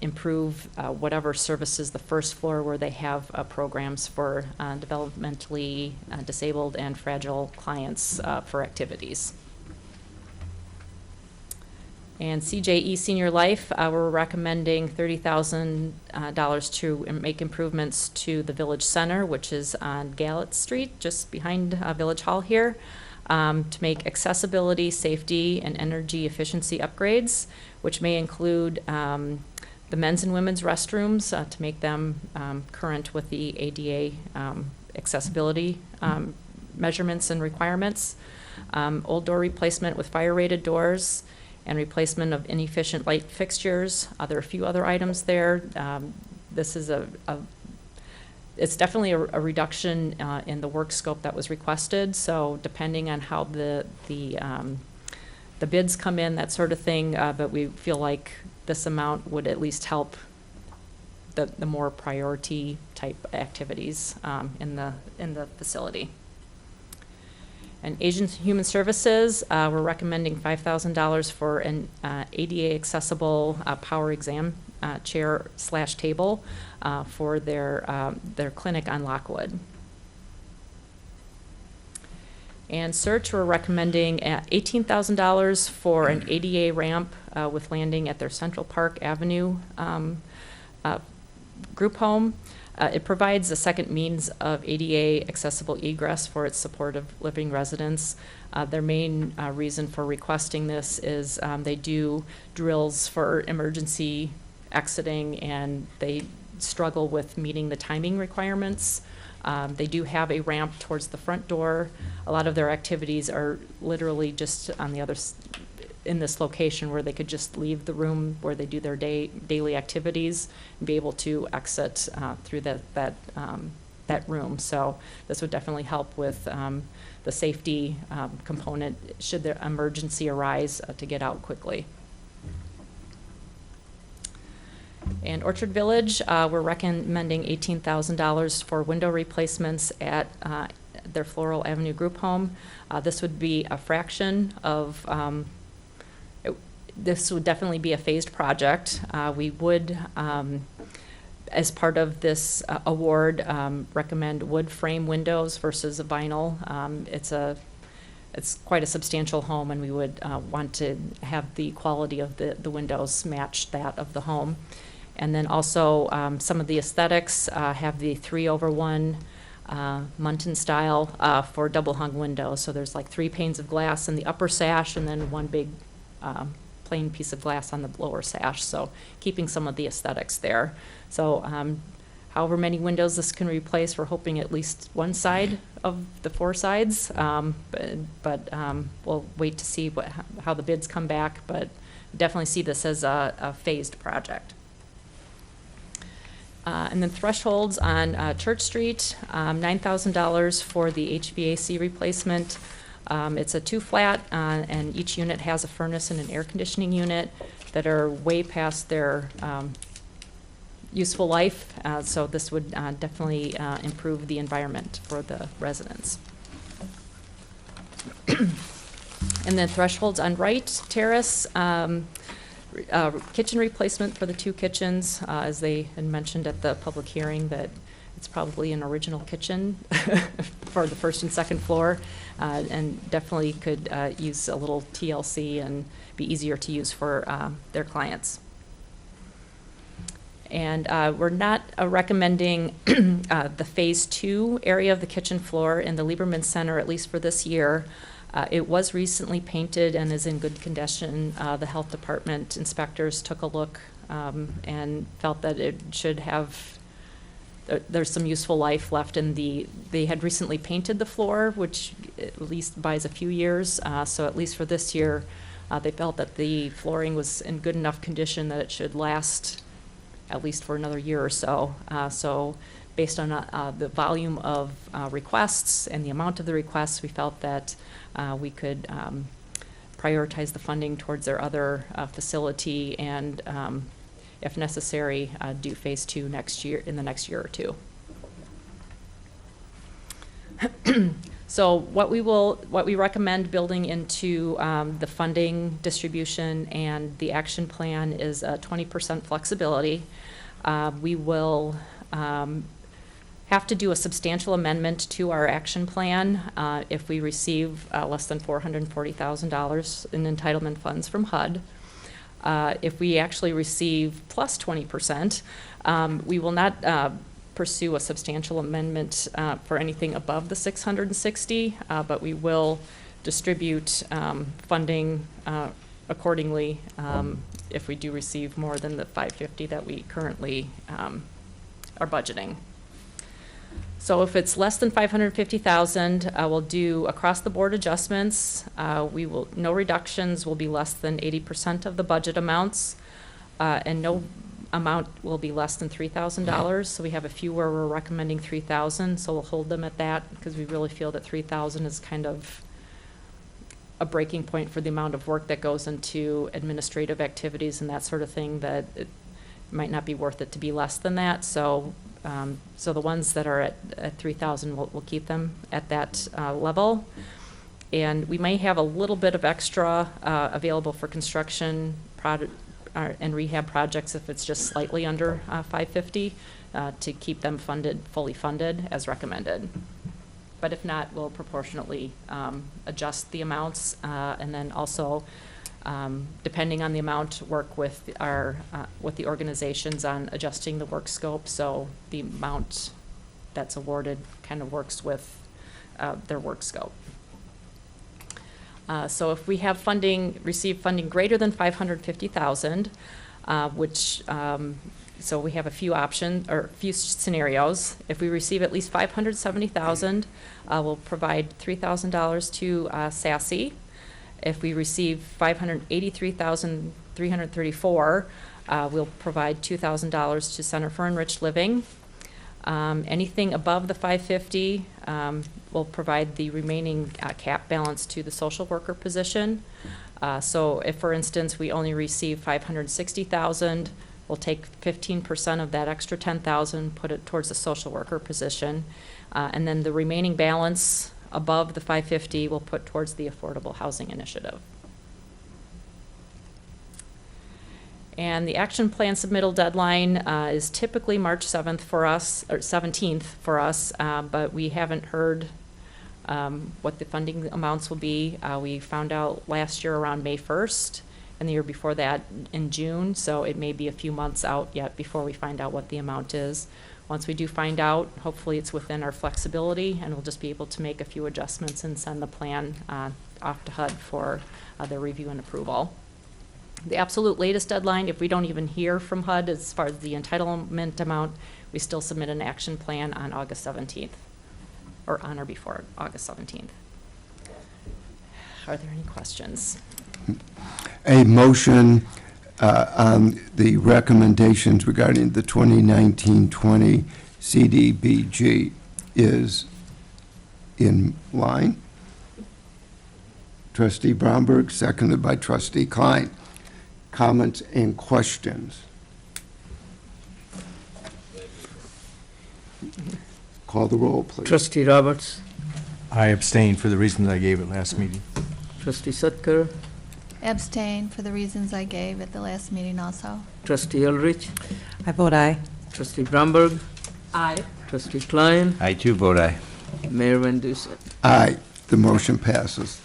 improve whatever services the first floor where they have programs for developmentally disabled and fragile clients for activities. And CJE Senior Life, we're recommending $30,000 to make improvements to the Village Center, which is on Gallet Street, just behind Village Hall here, to make accessibility, safety, and energy efficiency upgrades, which may include the men's and women's restrooms to make them current with the ADA accessibility measurements and requirements, old door replacement with fire-rated doors, and replacement of inefficient light fixtures. There are a few other items there. This is it's definitely a reduction in the work scope that was requested. So depending on how the bids come in, that sort of thing, but we feel like this amount would at least help the more priority type activities in the facility. And Asian Human Services, we're recommending $5,000 for an ADA accessible power exam chair / table for their clinic on Lockwood. And Search, we're recommending $18,000 for an ADA ramp with landing at their Central Park Avenue group home. It provides a second means of ADA accessible egress for its supportive living residents. Their main reason for requesting this is they do drills for emergency exiting, and they struggle with meeting the timing requirements. They do have a ramp towards the front door. A lot of their activities are literally just on the other in this location where they could just leave the room where they do their daily activities and be able to exit through that room. So this would definitely help with the safety component should there emergency arise to get out quickly. And Orchard Village, we're recommending $18,000 for window replacements at their Floral Avenue group home. This would be a fraction of this would definitely be a phased project. We would, as part of this award, recommend wood frame windows versus a vinyl. It's quite a substantial home, and we would want to have the quality of the windows match that of the home. And then also some of the aesthetics have the 3/1 Muntin style for double hung windows. So there's like 3 panes of glass in the upper sash and then one big plain piece of glass on the lower sash, so keeping some of the aesthetics there. So however many windows this can replace, we're hoping at least one side of the 4 sides, but we'll wait to see how the bids come back, but definitely see this as a phased project. And then thresholds on Church Street, $9,000 for the HVAC replacement. It's a 2-flat, and each unit has a furnace and an air conditioning unit that are way past their useful life. So this would definitely improve the environment for the residents. And then thresholds on Wright Terrace, kitchen replacement for the 2 kitchens, as they had mentioned at the public hearing that it's probably an original kitchen for the first and second floor, and definitely could use a little TLC and be easier to use for their clients. And we're not recommending the phase 2 area of the kitchen floor in the Lieberman Center, at least for this year. It was recently painted and is in good condition. The health department inspectors took a look and felt that it should have, there's some useful life left in they had recently painted the floor, which at least buys a few years. So at least for this year, they felt that the flooring was in good enough condition that it should last at least for another year or so. So based on the volume of requests and the amount of the requests, we felt that we could prioritize the funding towards their other facility and, if necessary, do phase 2 next year, in the next year or two. So what we recommend building into the funding distribution and the action plan is 20% flexibility. We will have to do a substantial amendment to our action plan if we receive less than $440,000 in entitlement funds from HUD. If we actually receive plus 20%, we will not pursue a substantial amendment for anything above the 660, but we will distribute funding accordingly if we do receive more than the 550 that we currently are budgeting. So if it's less than 550,000, we'll do across-the-board adjustments. No reductions will be less than 80% of the budget amounts, and no amount will be less than $3,000. So we have a few where we're recommending 3,000, so we'll hold them at that because we really feel that 3,000 is kind of a breaking point for the amount of work that goes into administrative activities and that sort of thing, that it might not be worth it to be less than that. So so the ones that are at 3,000, we'll keep them at that level. And we may have a little bit of extra available for construction and rehab projects if it's just slightly under 550 to keep them fully funded as recommended. But if not, we'll proportionately adjust the amounts and then also depending on the amount, work with the organizations on adjusting the work scope, so the amount that's awarded kind of works with their work scope. So if we have receive funding greater than 550,000, so we have a few options or a few scenarios. If we receive at least 570,000, we'll provide $3,000 to SASE. If we receive 583,334, we'll provide $2,000 to Center for Enriched Living. Anything above the 550, we'll provide the remaining cap balance to the social worker position. So if, for instance, we only receive 560,000, we'll take 15% of that extra 10,000, put it towards the social worker position, and then the remaining balance above the 550 we'll put towards the Affordable Housing Initiative. And the action plan submittal deadline is typically March 7th for us, or 17th for us, but we haven't heard what the funding amounts will be. We found out last year around May 1st, and the year before that in June, so it may be a few months out yet before we find out what the amount is. Once we do find out, hopefully it's within our flexibility, and we'll just be able to make a few adjustments and send the plan off to HUD for their review and approval. The absolute latest deadline, if we don't even hear from HUD as far as the entitlement amount, we still submit an action plan on August 17th, or on or before August 17th. Are there any questions? A motion on the recommendations regarding the 2019-20 CDBG is in line. Trustee Bromberg, seconded by Trustee Klein. Comments and questions? Call the roll, please. Trustee Roberts, I abstain for the reasons I gave at last meeting. Trustee Sutker, Abstain for the reasons I gave at the last meeting also. Trustee Ulrich, I vote aye. Trustee Bromberg, Aye. Trustee Klein, I too vote aye. Mayor Van Dusen. Aye, the motion passes.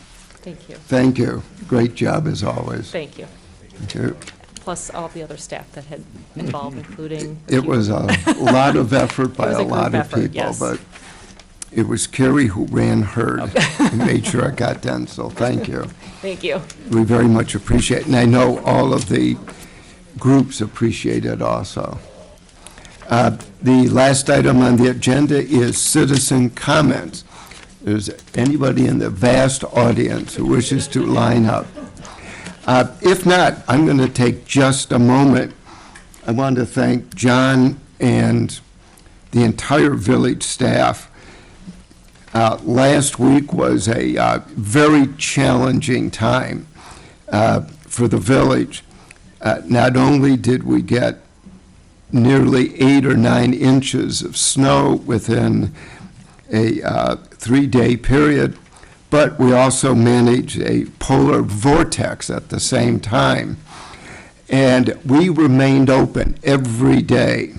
Thank you. Thank you. Great job as always. Thank you. Thank you. Plus all the other staff that had involved, including. It was a lot of effort by It was a a lot group of effort, people, yes. but it was Carrie who ran herd and made sure it got done, so thank you. Thank you. We very much appreciate it, and I know all of the groups appreciate it also. The last item on the agenda is citizen comments. There's anybody in the vast audience who wishes to line up? If not, I'm going to take just a moment. I want to thank John and the entire village staff. Last week was a very challenging time for the village. Not only did we get nearly 8 or 9 inches of snow within a 3-day period, but we also managed a polar vortex at the same time. And we remained open every day.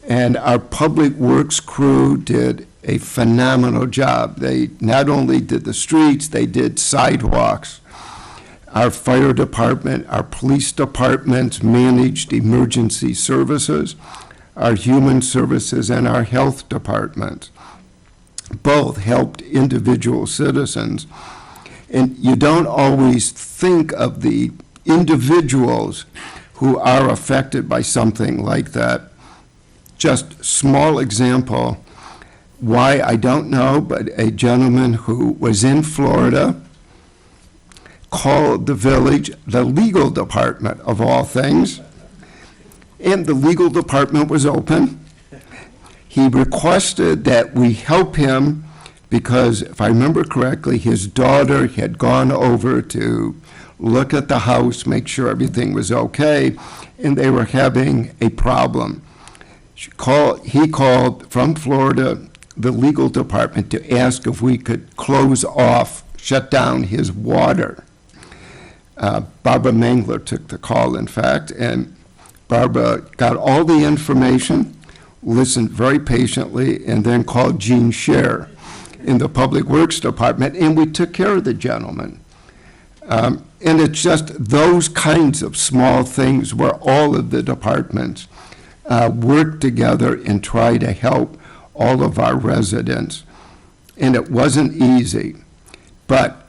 And our public works crew did a phenomenal job. They not only did the streets, they did sidewalks. Our fire department, our police departments managed emergency services, our human services, and our health department. Both helped individual citizens. And you don't always think of the individuals who are affected by something like that. Just small example, why I don't know, but a gentleman who was in Florida called the village, the legal department of all things, and the legal department was open. He requested that we help him because, if I remember correctly, his daughter had gone over to look at the house, make sure everything was okay, and they were having a problem. He called from Florida, the legal department, to ask if we could close off, shut down his water. Barbara Mangler took the call, in fact, and Barbara got all the information, listened very patiently, and then called Gene Scher in the Public Works Department, and we took care of the gentleman. And it's just those kinds of small things where all of the departments work together and try to help all of our residents. And it wasn't easy, but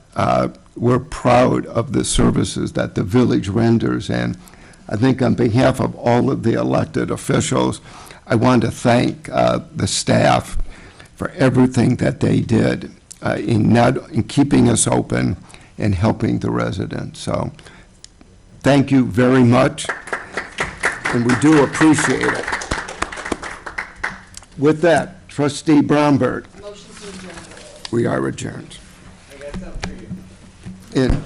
we're proud of the services that the village renders. And I think on behalf of all of the elected officials, I want to thank the staff for everything that they did in keeping us open and helping the residents. So thank you very much, and we do appreciate it. With that, Trustee Bromberg. Motion to adjourn. We are adjourned. I got something for you. And